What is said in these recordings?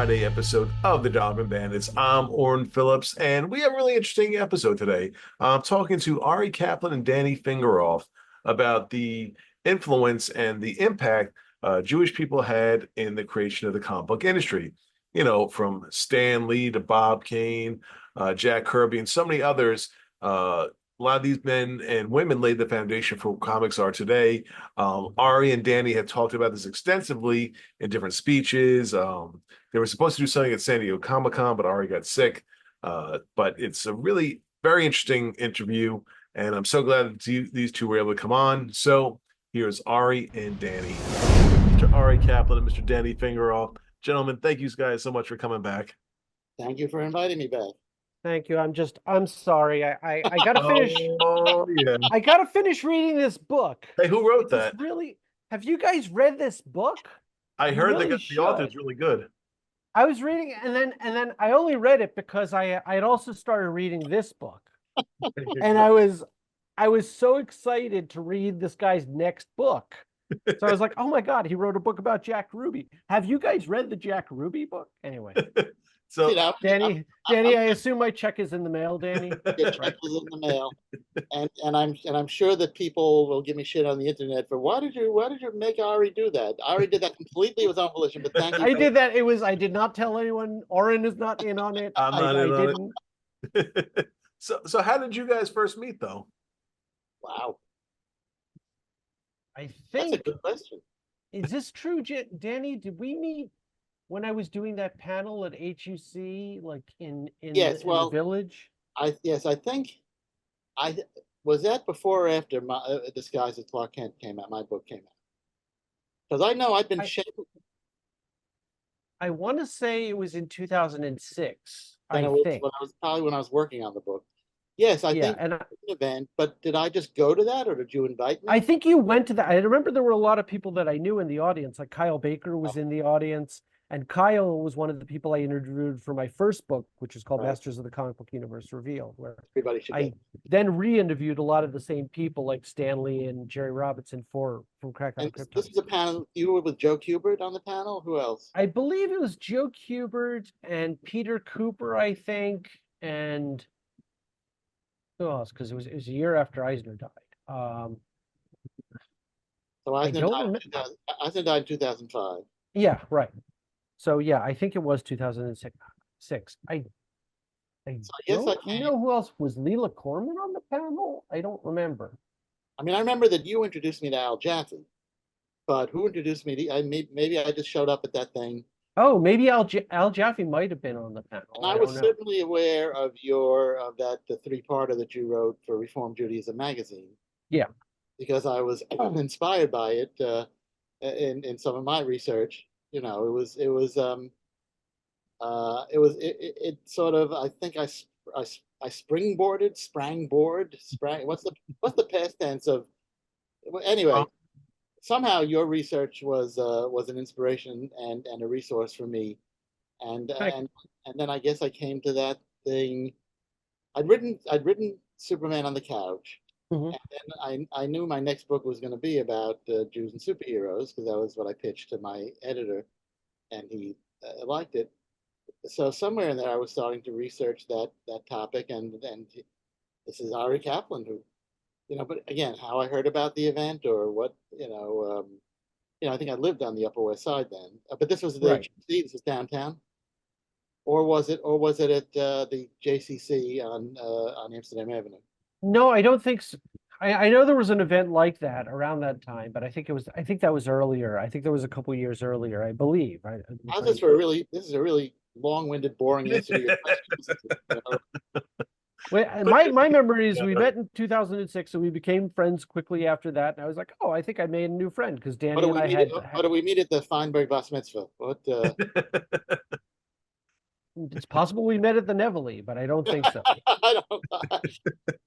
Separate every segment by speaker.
Speaker 1: Friday episode of the Donovan Bandits. I'm Orrin Phillips, and we have a really interesting episode today. I'm talking to Arie Kaplan and Danny Fingeroth about the influence and the impact Jewish people had in the creation of the comic book industry. You know, from Stan Lee to Bob Kane, Jack Kirby, and so many others. A lot of these men and women laid the foundation for what comics are today. Arie and Danny have talked about this extensively in different speeches. They were supposed to do something at San Diego Comic-Con, but Arie got sick. But it's a really very interesting interview, and I'm so glad that these two were able to come on. So here's Arie and Danny. Mr. Arie Kaplan and Mr. Danny Fingeroth. Gentlemen, thank you guys so much for coming back.
Speaker 2: Thank you for inviting me back.
Speaker 3: Thank you. I'm sorry. I gotta finish.
Speaker 1: Oh, yeah.
Speaker 3: I gotta finish reading this book.
Speaker 1: Hey, who wrote that?
Speaker 3: Really, have you guys read this book?
Speaker 1: I
Speaker 3: You
Speaker 1: heard
Speaker 3: really
Speaker 1: the author's really good.
Speaker 3: I was reading and then I only read it because I had also started reading this book. And I was so excited to read this guy's next book. So I was like, oh my God, he wrote a book about Jack Ruby. Have you guys read the Jack Ruby book? Anyway.
Speaker 1: So,
Speaker 3: Danny, I assume my check is in the mail, Danny.
Speaker 2: Your check is in the mail, and I'm sure that people will give me shit on the internet for why did you make Arie do that? Arie did that completely with own volition, but thank you.
Speaker 3: I did that. I did not tell anyone. Orrin is not in on it.
Speaker 1: I'm not in
Speaker 3: I
Speaker 1: on it. So how did you guys first meet, though?
Speaker 2: Wow,
Speaker 3: I
Speaker 2: that's a
Speaker 3: think.
Speaker 2: good question.
Speaker 3: Is this true, Danny? Did we meet when I was doing that panel at HUC, like in
Speaker 2: Yes,
Speaker 3: in the village?
Speaker 2: Yes, I think I was that before or after my Disguise as Clark Kent came out. My book came out because I know I've been
Speaker 3: I want to say it was in 2006.
Speaker 2: Then
Speaker 3: I
Speaker 2: it was
Speaker 3: think.
Speaker 2: when I was probably when I was working on the book. Yes, I think
Speaker 3: and
Speaker 2: an event, but did I just go to that or did you invite me?
Speaker 3: I think you went to that. I remember there were a lot of people that I knew in the audience, like Kyle Baker was in the audience. And Kyle was one of the people I interviewed for my first book, which is called Masters of the Comic Book Universe Revealed, where
Speaker 2: everybody should
Speaker 3: I then re-interviewed a lot of the same people like Stan Lee and Jerry Robinson from Crack on Krypton.
Speaker 2: This is a panel you were with Joe Kubert on the panel. Who else?
Speaker 3: I believe it was Joe Kubert and Peter Cooper, I think, and who else? Because it was a year after Eisner died.
Speaker 2: So Eisner died in 2005.
Speaker 3: Yeah, right. So yeah, I think it was 2006. I don't know who else was. Leela Corman on the panel. I don't remember.
Speaker 2: I mean, I remember that you introduced me to Al Jaffe, but who introduced me to? Maybe I just showed up at that thing.
Speaker 3: Oh, maybe Al Jaffe might have been on the panel.
Speaker 2: And I was certainly aware of the three-parter that you wrote for Reform Judaism magazine.
Speaker 3: Yeah,
Speaker 2: because I was inspired by it in some of my research. You know, it sort of, I think I sprang board. What's the past tense of? Anyway, somehow your research was an inspiration and a resource for me, and then I guess I came to that thing. I'd written Superman on the Couch.
Speaker 3: Mm-hmm.
Speaker 2: And then I knew my next book was going to be about Jews and superheroes because that was what I pitched to my editor, and he liked it. So somewhere in there, I was starting to research that topic, and this is Arie Kaplan, who, but again, how I heard about the event or what, I think I lived on the Upper West Side then, but this was this was downtown, or was it at the JCC on Amsterdam Avenue?
Speaker 3: No, I don't think so. I know there was an event like that around that time, but I think that was earlier. I think there was a couple years earlier, I believe.
Speaker 2: This is a really long-winded, boring answer to your questions.
Speaker 3: My memory is we met in 2006, so we became friends quickly after that. And I was like, oh, I think I made a new friend because Danny and I had.
Speaker 2: What do we meet at the Feinberg Bas Mitzvah? What?
Speaker 3: It's possible we met at the Neville, but I don't think so.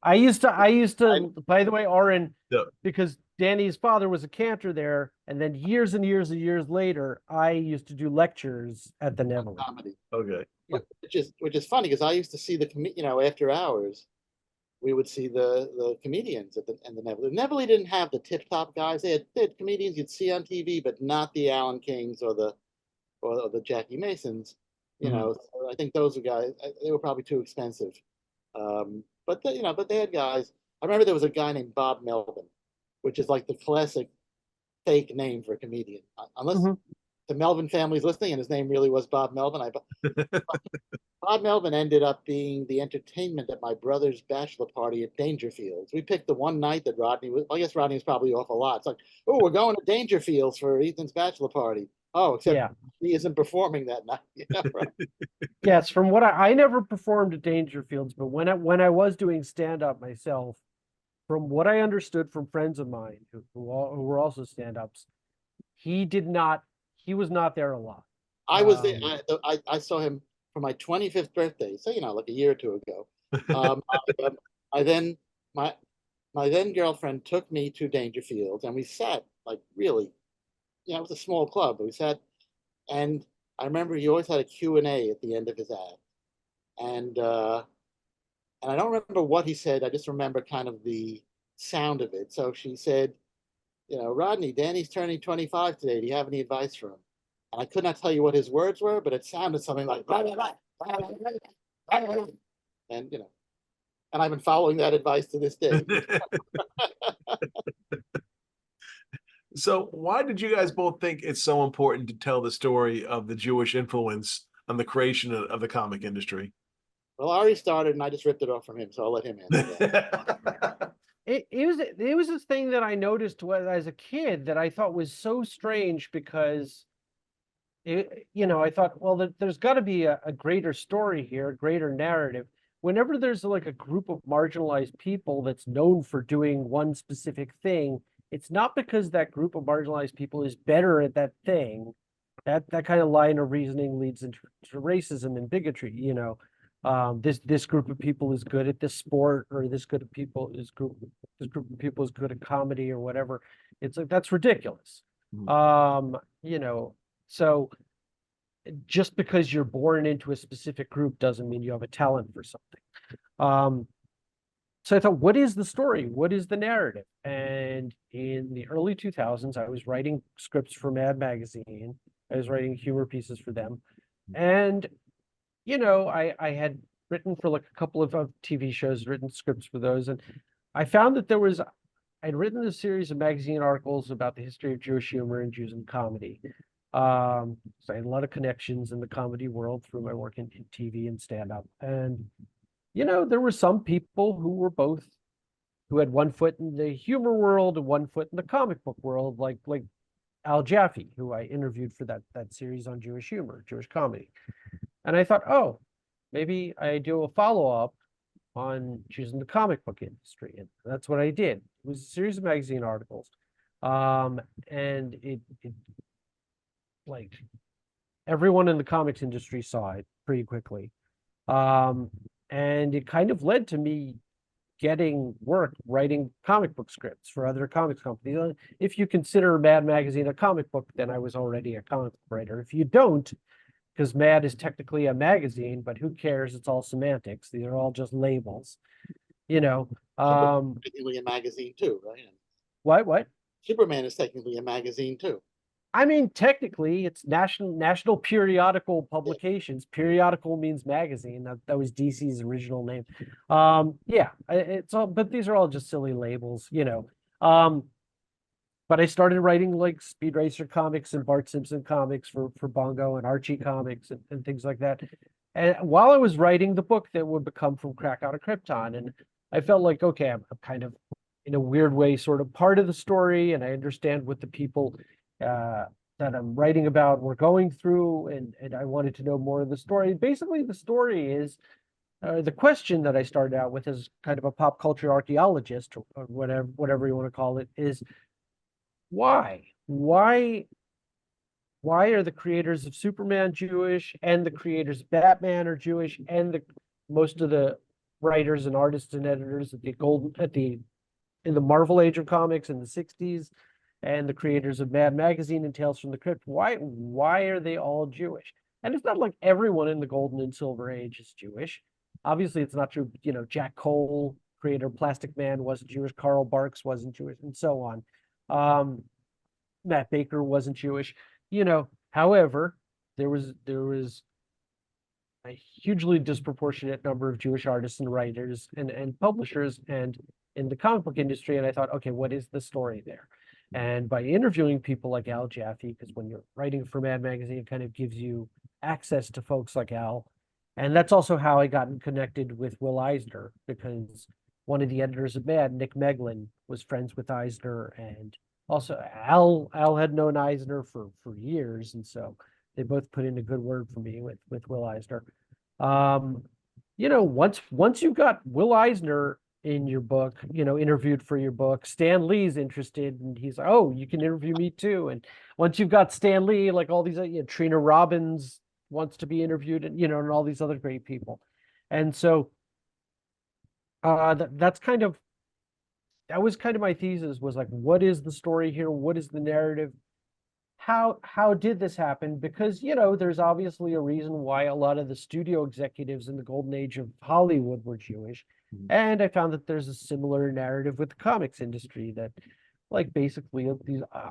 Speaker 3: I used to, by the way, Orrin, because Danny's father was a cantor there, and then years and years and years later, I used to do lectures at the Neville.
Speaker 2: Comedy.
Speaker 1: Okay.
Speaker 2: Yeah. Which is funny because I used to see after hours, we would see the comedians at the Neville. The Neville didn't have the tip top guys. They had comedians you'd see on TV, but not the Alan Kings or the Jackie Masons. You know, so I think those are guys. They were probably too expensive. But but they had guys. I remember there was a guy named Bob Melvin, which is like the classic fake name for a comedian. Unless
Speaker 3: Hmm.
Speaker 2: the Melvin family's listening and his name really was Bob Melvin. Bob Melvin ended up being the entertainment at my brother's bachelor party at Dangerfields. We picked the one night that Rodney was, I guess Rodney was probably off a lot. It's like, oh, we're going to Dangerfields for Ethan's bachelor party. Oh, except
Speaker 3: Yeah.
Speaker 2: he isn't performing that night. Right?
Speaker 3: Yes, from what I never performed at Dangerfields, but when I was doing stand up myself, from what I understood from friends of mine who were also stand ups, he did not he was not there a lot.
Speaker 2: I was there.
Speaker 3: Um,
Speaker 2: I saw him for my 25th birthday, so like a year or two ago. I then my my then girlfriend took me to Dangerfields, and we sat like really, it was a small club, but we sat, and I remember he always had a Q&A at the end of his act, and uh, and I don't remember what he said. I just remember kind of the sound of it. So she said, Rodney, Danny's turning 25 today. Do you have any advice for him? And I could not tell you what his words were, but it sounded something like blah, blah, blah, blah, blah, blah, blah, blah. And and I've been following that advice to this day.
Speaker 1: So why did you guys both think it's so important to tell the story of the Jewish influence on the creation of the comic industry?
Speaker 2: Well, Arie started, and I just ripped it off from him, so I'll let him answer that.
Speaker 3: it was this thing that I noticed as a kid that I thought was so strange because I thought, well, there's got to be a greater story here, a greater narrative. Whenever there's like a group of marginalized people that's known for doing one specific thing, it's not because that group of marginalized people is better at that thing. That kind of line of reasoning leads into racism and bigotry. This group of people is good at this sport, or this group of people is good at comedy or whatever. It's like that's ridiculous. So just because you're born into a specific group doesn't mean you have a talent for something. So I thought, what is the story? What is the narrative? And in the early 2000s, I was writing scripts for Mad Magazine. I was writing humor pieces for them. And, I had written for like a couple of TV shows, written scripts for those. And I found that I'd written a series of magazine articles about the history of Jewish humor and Jews in comedy. So I had a lot of connections in the comedy world through my work in TV and stand-up. And there were some people who had one foot in the humor world and one foot in the comic book world, like Al Jaffe, who I interviewed for that series on Jewish humor, Jewish comedy. And I thought, oh, maybe I do a follow-up on Jews in the comic book industry. And that's what I did. It was a series of magazine articles. And it like everyone in the comics industry saw it pretty quickly. And it kind of led to me getting work writing comic book scripts for other comics companies. If you consider Mad Magazine a comic book, then I was already a comic book writer. If you don't, because Mad is technically a magazine, but who cares? It's all semantics. These are all just labels.
Speaker 2: Technically a magazine too, right?
Speaker 3: What?
Speaker 2: Superman is technically a magazine too.
Speaker 3: I mean, technically, it's National Periodical Publications. Periodical means magazine. That was DC's original name. Yeah, it's all, but these are all just silly labels, But I started writing like Speed Racer comics and Bart Simpson comics for Bongo and Archie comics and things like that. And while I was writing the book that would become From Krakow to Krypton, and I felt like, okay, I'm kind of in a weird way sort of part of the story, and I understand what the people that I'm writing about were going through, and I wanted to know more of the story. Basically, the story is the question that I started out with as kind of a pop culture archaeologist, or whatever you want to call it, is why? Why are the creators of Superman Jewish, and the creators of Batman are Jewish, and most of the writers and artists and editors in the Marvel Age of Comics in the 60s, and the creators of Mad Magazine and Tales from the Crypt, why are they all Jewish? And it's not like everyone in the Golden and Silver Age is Jewish. Obviously, it's not true. Jack Cole, creator of Plastic Man, wasn't Jewish. Karl Barks wasn't Jewish, and so on. Matt Baker wasn't Jewish. However, there was a hugely disproportionate number of Jewish artists and writers and publishers and in the comic book industry. And I thought, okay, what is the story there? And by interviewing people like Al Jaffe, because when you're writing for Mad Magazine, it kind of gives you access to folks like Al. And that's also how I got connected with Will Eisner, because one of the editors of Mad, Nick Meglin, was friends with Eisner, and also Al had known Eisner for years, and so they both put in a good word for me with Will Eisner. Once you've got Will Eisner in your book, interviewed for your book, Stan Lee's interested, and he's like, oh, you can interview me too. And once you've got Stan Lee, like all these, Trina Robbins wants to be interviewed, and all these other great people, and so that was kind of my thesis, was like, what is the story here? What is the narrative? How did this happen? Because, there's obviously a reason why a lot of the studio executives in the golden age of Hollywood were Jewish. And I found that there's a similar narrative with the comics industry, that like basically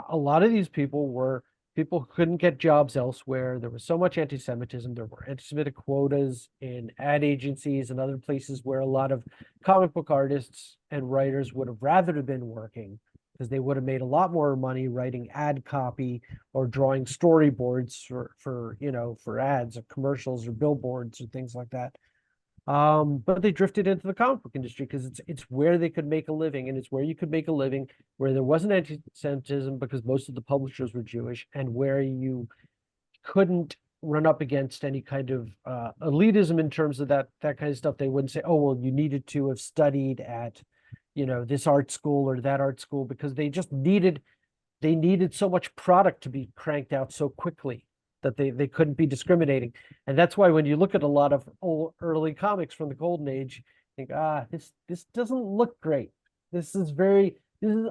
Speaker 3: a lot of these people were people who couldn't get jobs elsewhere. There was so much anti-Semitism. There were anti-Semitic quotas in ad agencies and other places where a lot of comic book artists and writers would have rather have been working, because they would have made a lot more money writing ad copy or drawing storyboards for ads or commercials or billboards or things like that. But they drifted into the comic book industry because it's where they could make a living, and it's where you could make a living where there wasn't anti-Semitism because most of the publishers were Jewish, and where you couldn't run up against any kind of elitism in terms of that kind of stuff. They wouldn't say, oh, well, you needed to have studied at this art school or that art school, because they needed so much product to be cranked out so quickly that they couldn't be discriminating. And that's why when you look at a lot of early comics from the golden age, you think, this doesn't look great. This is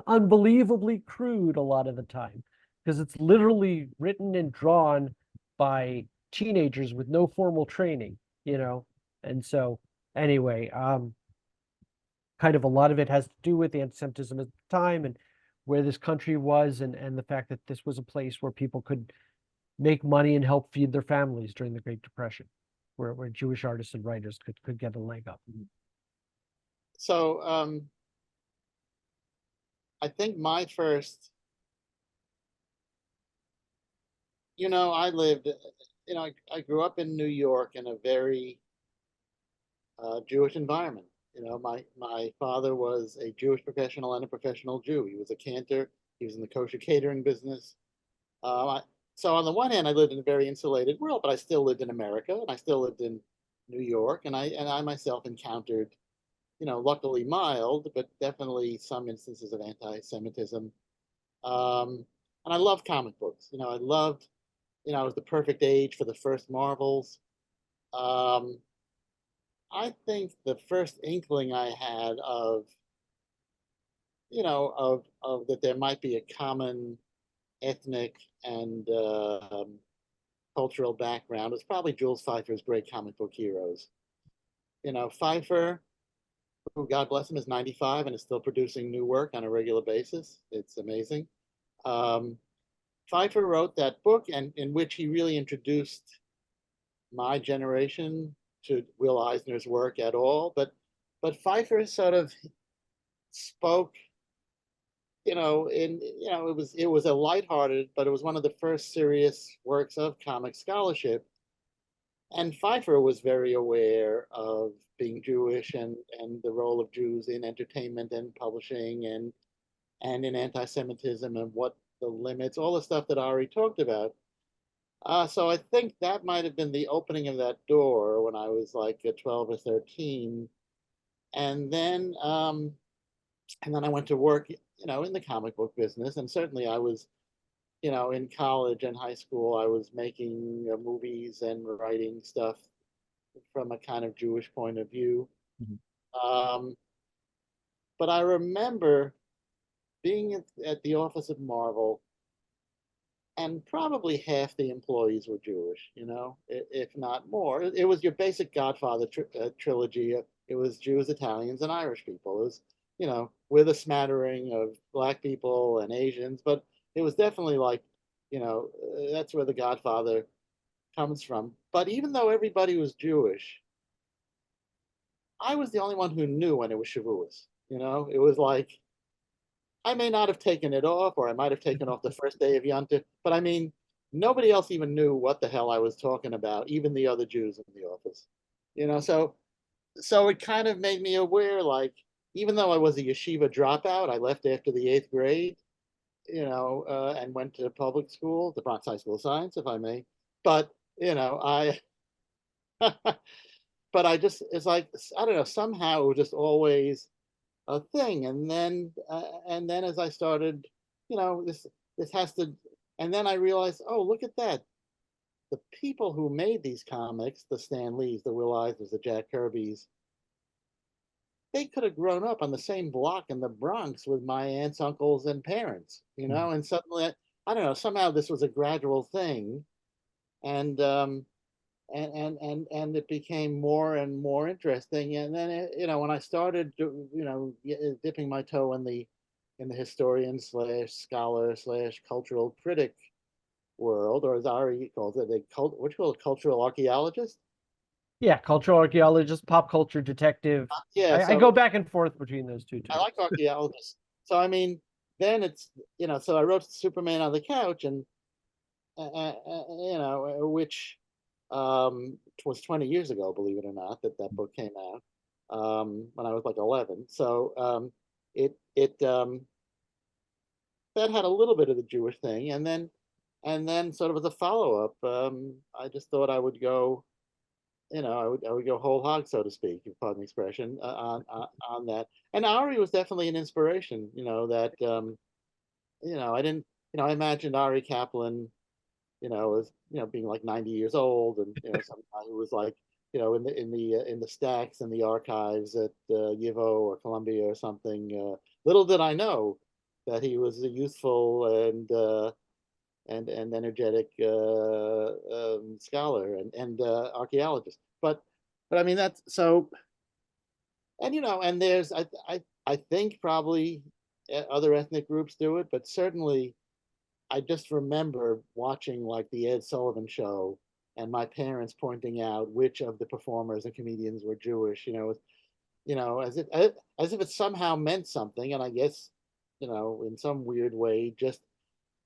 Speaker 3: unbelievably crude a lot of the time, because it's literally written and drawn by teenagers with no formal training, And so anyway, kind of a lot of it has to do with the anti-Semitism at the time and where this country was, and the fact that this was a place where people could make money and help feed their families during the Great Depression, where Jewish artists and writers could get a leg up.
Speaker 2: So I think my first, I lived, I grew up in New York in a very Jewish environment. My father was a Jewish professional and a professional Jew. He was a cantor. He was in the kosher catering business. So on the one hand, I lived in a very insulated world, but I still lived in America, and I still lived in New York, and I myself encountered, luckily mild, but definitely some instances of anti-Semitism. And I loved comic books. I loved, it was the perfect age for the first Marvels. I think the first inkling I had of, of that there might be a common ethnic and cultural background was probably Jules Feiffer's great comic book heroes. Feiffer, who, God bless him, is 95 and is still producing new work on a regular basis. It's amazing. Feiffer wrote that book, and in which he really introduced my generation to Will Eisner's work at all. But Feiffer sort of spoke, it was a lighthearted, but it was one of the first serious works of comic scholarship. And Feiffer was very aware of being Jewish and the role of Jews in entertainment and publishing and in anti-Semitism, and what the limits, all the stuff that Arie talked about. So I think that might have been the opening of that door when I was like 12 or 13. And then I went to work, in the comic book business. And certainly I was, in college and high school, I was making movies and writing stuff from a kind of Jewish point of view. Mm-hmm. But I remember being at the office of Marvel, and probably half the employees were Jewish, if not more. It was your basic Godfather trilogy. It was Jews, Italians, and Irish people. It was, with a smattering of Black people and Asians, but it was definitely like, that's where the Godfather comes from. But even though everybody was Jewish, I was the only one who knew when it was Shavuos. You know, it was like I may not have taken it off, or I might have taken off the first day of Yontif, but I mean, nobody else even knew what the hell I was talking about, even the other Jews in the office. You know, so it kind of made me aware, like, even though I was a yeshiva dropout, I left after the eighth grade, and went to public school, the Bronx High School of Science, if I may. But, I, but I just, it's like, I don't know, somehow it was just always a thing. And then as I started, this has to, and then I realized, oh, look at that. The people who made these comics, the Stan Lees, the Will Eisners, the Jack Kirbys, they could have grown up on the same block in the Bronx with my aunts, uncles, and parents, and suddenly, I don't know, somehow this was a gradual thing. And and it became more and more interesting. And then, when I started, dipping my toe in the historian slash scholar slash cultural critic world, or as Arie calls it, what you call a cultural archaeologist.
Speaker 3: Yeah, cultural archaeologist, pop culture detective.
Speaker 2: Yeah,
Speaker 3: I go back and forth between those two
Speaker 2: I
Speaker 3: terms.
Speaker 2: like archaeologists. So I mean, then it's so I wrote Superman on the Couch, and which was 20 years ago, believe it or not, that book came out, when I was like 11. So it that had a little bit of the Jewish thing, and then sort of as a follow up, I just thought I would go, I would go whole hog, so to speak, if you pardon the expression, on that. And Arie was definitely an inspiration. That I didn't, I imagined Arie Kaplan, as being like 90 years old, and some guy who was like, in the stacks and the archives at YIVO or Columbia or something. Little did I know that he was a youthful and energetic scholar and archaeologist. But I mean, that's so. And there's, I think probably other ethnic groups do it, but certainly I just remember watching like the Ed Sullivan Show, and my parents pointing out which of the performers and comedians were Jewish. As if it somehow meant something. And I guess, in some weird way, just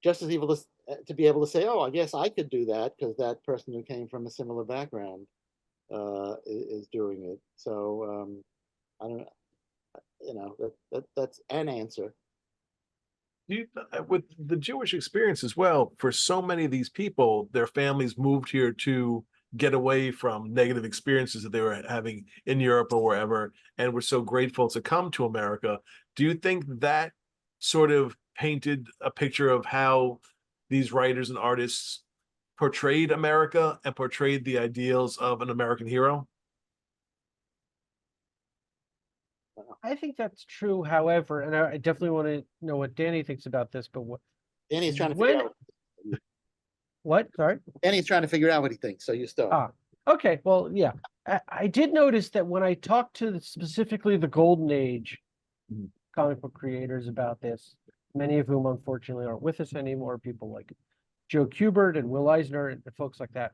Speaker 2: as able to be able to say, oh, I guess I could do that because that person who came from a similar background is doing it. So I don't that's an answer.
Speaker 1: With the Jewish experience as well, for so many of these people, their families moved here to get away from negative experiences that they were having in Europe or wherever, and were so grateful to come to America. Do you think that sort of painted a picture of how these writers and artists portrayed America and portrayed the ideals of an American hero?
Speaker 3: I think that's true. However, and I definitely want to know what Danny thinks about this. But
Speaker 2: Danny's trying to figure out.
Speaker 3: What? Sorry.
Speaker 2: Danny's trying to figure out what he thinks. So you start.
Speaker 3: Okay. Well, yeah. I did notice that when I talked to specifically the Golden Age comic book creators about this, many of whom unfortunately aren't with us anymore, people like Joe Kubert and Will Eisner and folks like that.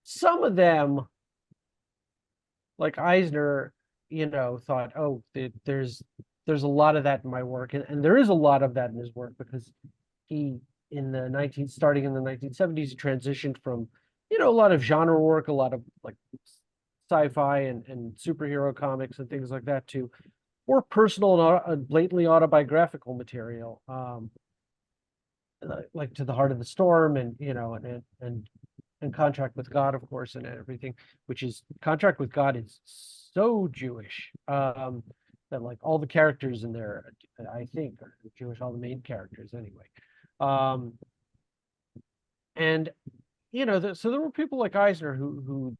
Speaker 3: Some of them, like Eisner, thought, oh, there's a lot of that in my work, and there is a lot of that in his work, because he starting in the 1970s, he transitioned from a lot of genre work, a lot of like sci-fi and superhero comics and things like that, to more personal and blatantly autobiographical material, like To the Heart of the Storm, and and Contract with God, of course, and everything, which is Contract with God is so Jewish, that like all the characters in there, I think, are Jewish, all the main characters anyway. And so there were people like Eisner who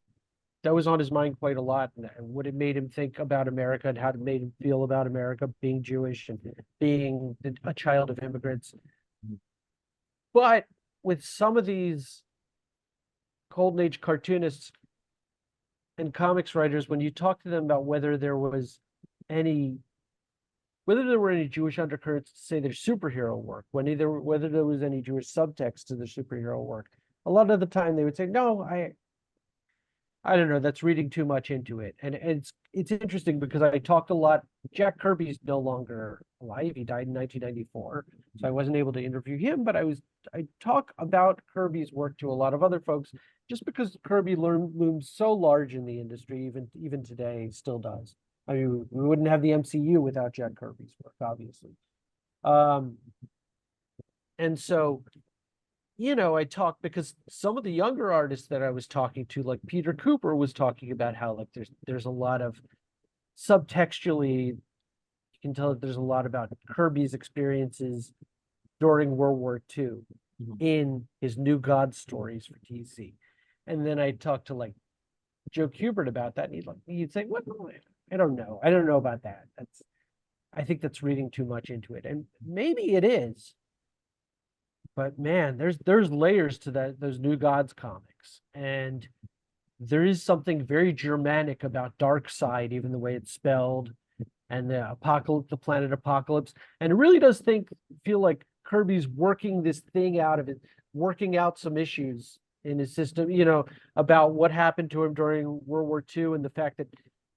Speaker 3: that was on his mind quite a lot, and what it made him think about America and how it made him feel about America, being Jewish and being a child of immigrants. But with some of these Golden Age cartoonists and comics writers, when you talk to them about whether there were any Jewish undercurrents to say their superhero work, whether there was any Jewish subtext to their superhero work, a lot of the time they would say, no, I don't know, that's reading too much into it. And it's interesting because I talked a lot. Jack Kirby's no longer alive. He died in 1994. So I wasn't able to interview him, but I talk about Kirby's work to a lot of other folks just because Kirby looms so large in the industry, even today, still does. I mean, we wouldn't have the MCU without Jack Kirby's work, obviously. Um, and so I talked because some of the younger artists that I was talking to, like Peter Cooper, was talking about how like there's a lot of subtextually, you can tell that there's a lot about Kirby's experiences during World War II in his New God stories for TC. And then I talked to like Joe Kubert about that, and he'd say, "What? I don't know. I don't know about that. I think that's reading too much into it." And maybe it is. But man, there's layers to those New Gods comics, and there is something very Germanic about Dark Side, even the way it's spelled, and the apocalypse, the planet apocalypse, and it really does feel like Kirby's working this thing out of it, working out some issues in his system, about what happened to him during World War II and the fact that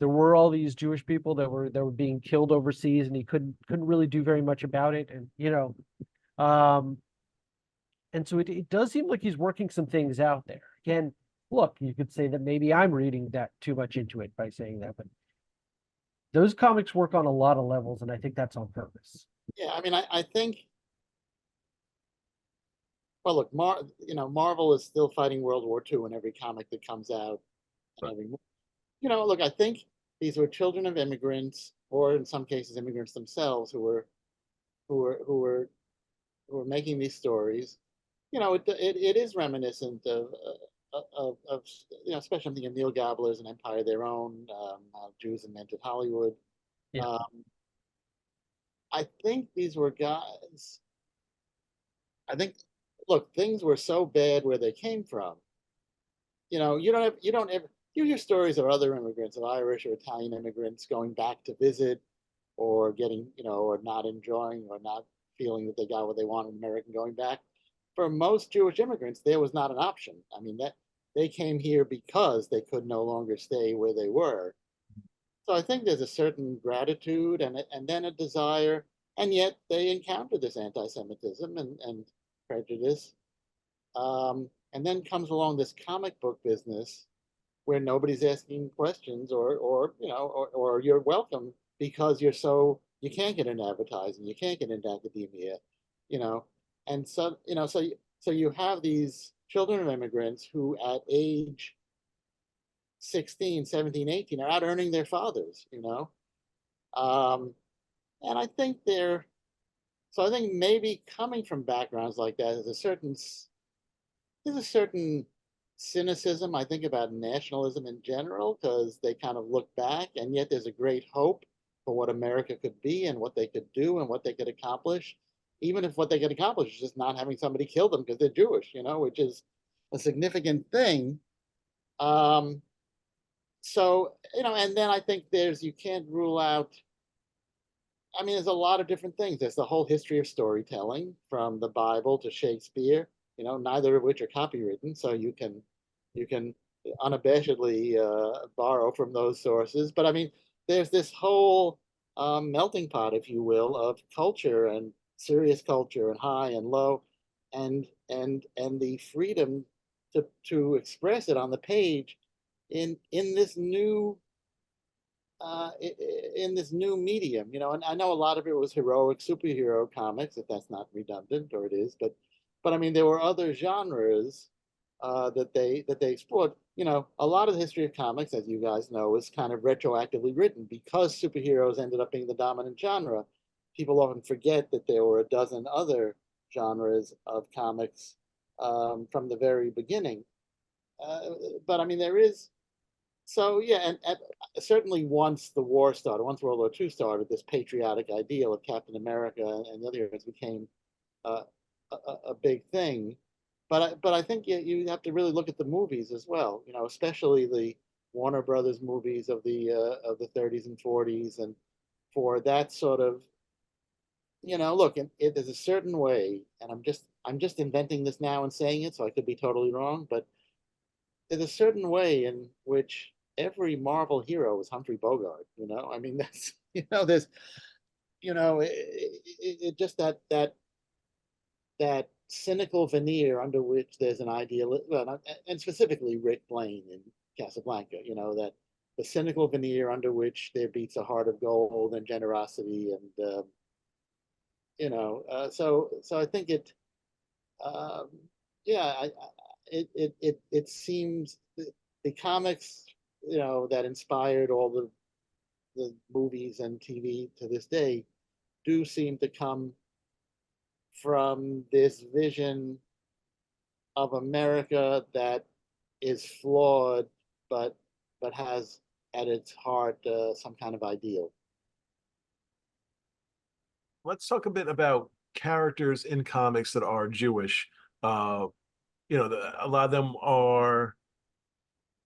Speaker 3: there were all these Jewish people that were being killed overseas, and he couldn't really do very much about it, and um, and so it does seem like he's working some things out there. Again, look, you could say that maybe I'm reading that too much into it by saying that, but those comics work on a lot of levels, and I think that's on purpose.
Speaker 2: Yeah, I mean, I think. Well, look, Marvel is still fighting World War II in every comic that comes out, and
Speaker 1: Right.
Speaker 2: look, I think these were children of immigrants, or in some cases, immigrants themselves, who were who were who were making these stories. It is reminiscent of especially I'm thinking Neil Gabler's An Empire of Their Own, Jews Invented Hollywood.
Speaker 3: Yeah.
Speaker 2: Um, I think these were guys. I think, look, things were so bad where they came from. You don't ever you hear stories of other immigrants, of Irish or Italian immigrants going back to visit, or getting, or not enjoying, or not feeling that they got what they wanted in America and going back. For most Jewish immigrants, there was not an option. I mean, that they came here because they could no longer stay where they were. So I think there's a certain gratitude and then a desire, and yet they encounter this anti-Semitism and prejudice. And then comes along this comic book business where nobody's asking questions, or you're welcome because you can't get into advertising, you can't get into academia, you know, and so you have these children of immigrants who at age 16, 17, 18 are out earning their fathers. Um, and I think maybe coming from backgrounds like that, there's a certain cynicism, I think, about nationalism in general, because they kind of look back, and yet there's a great hope for what America could be and what they could do and what they could accomplish, even if what they could accomplish is just not having somebody kill them because they're Jewish, which is a significant thing. Um, and then I think you can't rule out. I mean, there's a lot of different things. There's the whole history of storytelling from the Bible to Shakespeare, neither of which are copywritten, so you can unabashedly borrow from those sources. But I mean, there's this whole melting pot, if you will, of culture and serious culture and high and low, and the freedom to express it on the page in this new in this new medium, and I know a lot of it was heroic superhero comics, if that's not redundant, or it is, but I mean, there were other genres that they explored. A lot of the history of comics, as you guys know, is kind of retroactively written because superheroes ended up being the dominant genre. People often forget that there were a dozen other genres of comics from the very beginning. But I mean, there is so yeah, and certainly once the war started, once World War II started, this patriotic ideal of Captain America and the other heroes became uh, a big thing. But I think you have to really look at the movies as well. Especially the Warner Brothers movies of the 30s and 40s, and for that sort of look, there's a certain way, and I'm just inventing this now and saying it, so I could be totally wrong, but there's a certain way in which every Marvel hero is Humphrey Bogart. I mean, that's there's it just that cynical veneer under which there's an ideal, well, and specifically Rick Blaine in Casablanca. That the cynical veneer under which there beats a heart of gold and generosity, and so I think um, yeah, it seems the comics, that inspired all the movies and TV to this day do seem to come from this vision of America that is flawed, but has at its heart some kind of ideal.
Speaker 1: Let's talk a bit about characters in comics that are Jewish. Uh, a lot of them are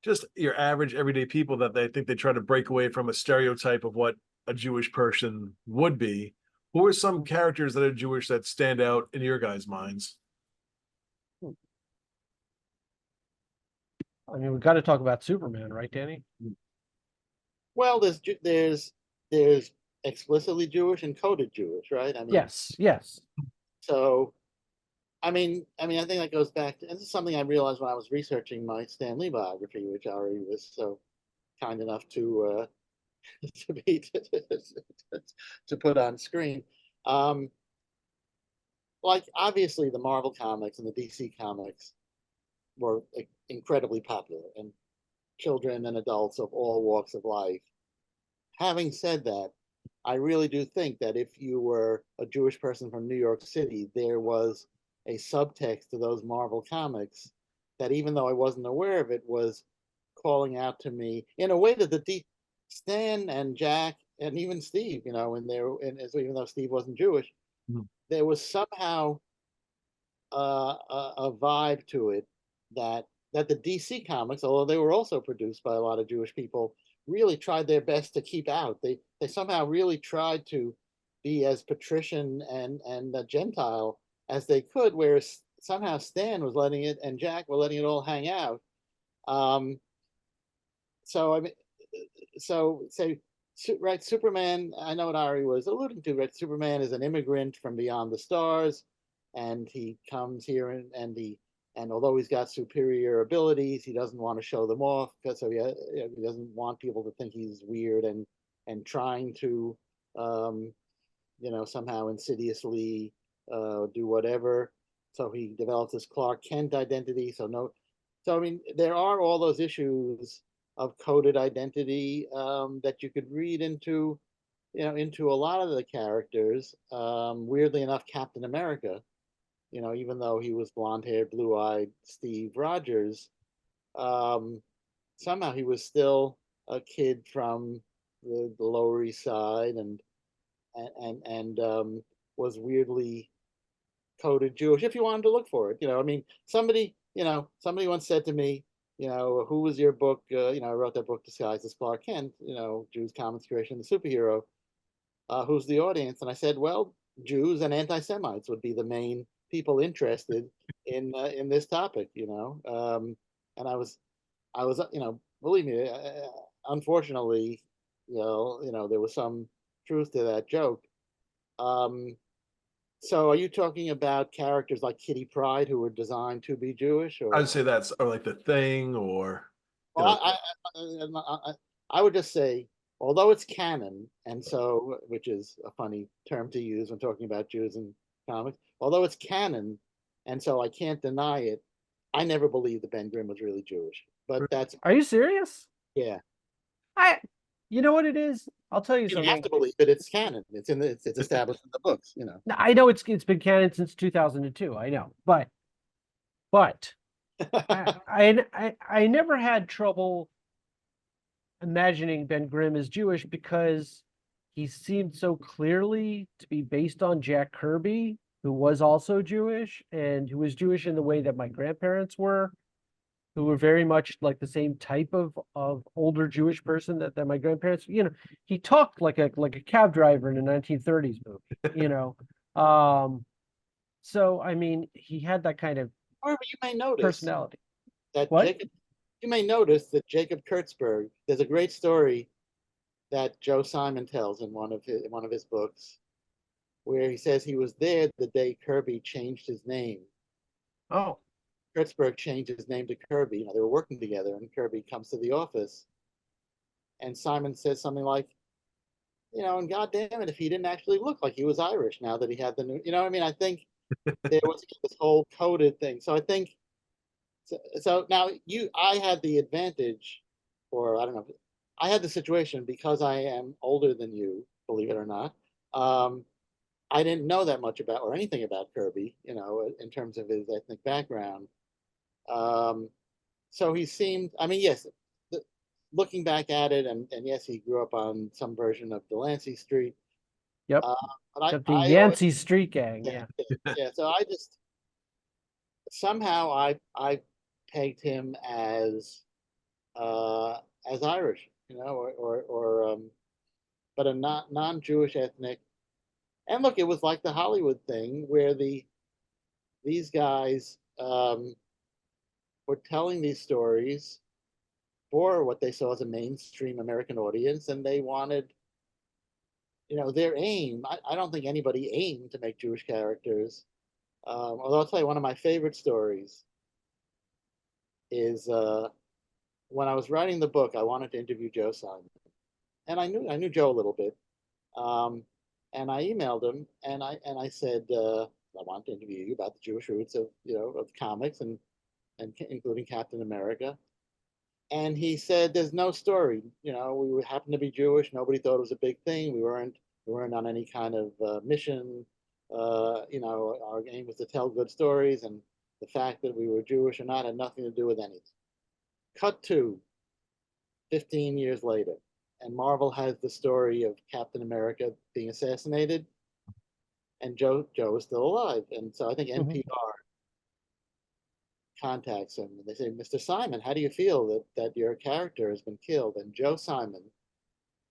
Speaker 1: just your average everyday people that they think they try to break away from a stereotype of what a Jewish person would be. Who are some characters that are Jewish that stand out in your guys' minds?
Speaker 3: I mean, we've got to talk about Superman, right, Danny?
Speaker 2: Well, there's explicitly Jewish and coded Jewish, right? I mean,
Speaker 3: yes.
Speaker 2: So, I think that goes back to, and this is something I realized when I was researching my Stan Lee biography, which Arie was so kind enough to to be to put on screen. Um, like obviously the Marvel comics and the DC comics were incredibly popular, and children and adults of all walks of life. Having said that, I really do think that if you were a Jewish person from New York City, there was a subtext to those Marvel comics that, even though I wasn't aware of it, was calling out to me in a way that Stan and Jack and even Steve, so even though Steve wasn't Jewish, there was somehow a vibe to it that the DC comics, although they were also produced by a lot of Jewish people, really tried their best to keep out. They somehow really tried to be as patrician and Gentile as they could, whereas somehow Stan was letting it and Jack were letting it all hang out. Um, so I mean, so say right, Superman. I know what Arie was alluding to. Right, Superman is an immigrant from beyond the stars, and he comes here and although he's got superior abilities, he doesn't want to show them off because he doesn't want people to think he's weird and trying to somehow insidiously do whatever. So he develops this Clark Kent identity. So I mean, there are all those issues of coded identity that you could read into a lot of the characters. Weirdly enough, Captain America, even though he was blonde-haired, blue-eyed Steve Rogers, somehow he was still a kid from the Lower East Side and was weirdly coded Jewish if you wanted to look for it. I mean, somebody once said to me, who was your book? I wrote that book disguised as Clark Kent, Jews, comics creation, the superhero. Who's the audience? And I said, well, Jews and anti-Semites would be the main people interested in this topic. And I was, believe me, unfortunately, there was some truth to that joke. So are you talking about characters like Kitty Pryde who were designed to be Jewish,
Speaker 1: I
Speaker 2: or?
Speaker 1: would say that's or like the Thing, or
Speaker 2: Well, I would just say, although it's canon, and so, which is a funny term to use when talking about Jews in comics, although it's canon, and so I can't deny it, I never believed that Ben Grimm was really Jewish. But that's,
Speaker 3: Are you serious?
Speaker 2: yeah.
Speaker 3: I, you know what it is? I'll tell you
Speaker 2: You
Speaker 3: something.
Speaker 2: have to believe it. It's canon. It's established in the books.
Speaker 3: I know it's been canon since 2002. I know, but I never had trouble imagining Ben Grimm as Jewish because he seemed so clearly to be based on Jack Kirby, who was also Jewish and who was Jewish in the way that my grandparents were. who were very much like the same type of older Jewish person that my grandparents, he talked like a cab driver in a 1930s movie, So I mean, he had that kind of
Speaker 2: However, you may notice
Speaker 3: personality.
Speaker 2: that
Speaker 3: What?
Speaker 2: Jacob Kurtzberg. There's a great story that Joe Simon tells in one of his books, where he says he was there the day Kirby changed his name.
Speaker 3: Oh,
Speaker 2: Kurtzberg changed his name to Kirby. They were working together, and Kirby comes to the office, and Simon says something like, and God damn it, if he didn't actually look like he was Irish now that he had the new, I mean, I think there was this whole coded thing. So I think, so now I had the advantage, or I don't know, I had the situation because I am older than you, believe it or not. I didn't know that much about or anything about Kirby, in terms of his ethnic background. So he seemed, I mean, yes, looking back at it, and yes, he grew up on some version of Delancey Street.
Speaker 3: yep.
Speaker 2: But
Speaker 3: The
Speaker 2: I
Speaker 3: Yancey Street Gang, yeah.
Speaker 2: Yeah. So I just somehow I pegged him as Irish, but a non-Jewish ethnic. And look, it was like the Hollywood thing where these guys were telling these stories for what they saw as a mainstream American audience, and they wanted, their aim. I don't think anybody aimed to make Jewish characters. Although I'll tell you, one of my favorite stories is when I was writing the book, I wanted to interview Joe Simon, and I knew Joe a little bit, and I emailed him, and I said I want to interview you about the Jewish roots of comics and including Captain America. And he said, "There's no story. We happened to be Jewish. Nobody thought it was a big thing. We weren't on any kind of mission. Our aim was to tell good stories, and the fact that we were Jewish or not had nothing to do with anything." Cut to 15 years later, and Marvel has the story of Captain America being assassinated, and Joe is still alive. And so I think NPR contacts him, and they say, "Mr. Simon, how do you feel that your character has been killed?" And Joe Simon,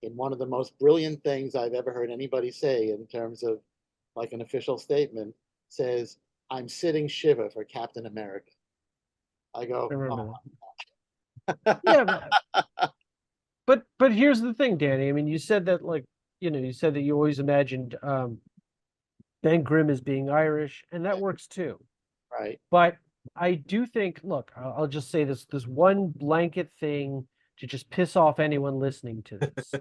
Speaker 2: in one of the most brilliant things I've ever heard anybody say in terms of like an official statement, says, "I'm sitting Shiva for Captain America." I go,
Speaker 3: I remember
Speaker 2: "Oh."
Speaker 3: that. Yeah, but here's the thing, Danny. I mean, you said that you said that you always imagined Ben Grimm as being Irish, and that works too.
Speaker 2: Right.
Speaker 3: But I do think, look, I'll just say this one blanket thing to just piss off anyone listening to this.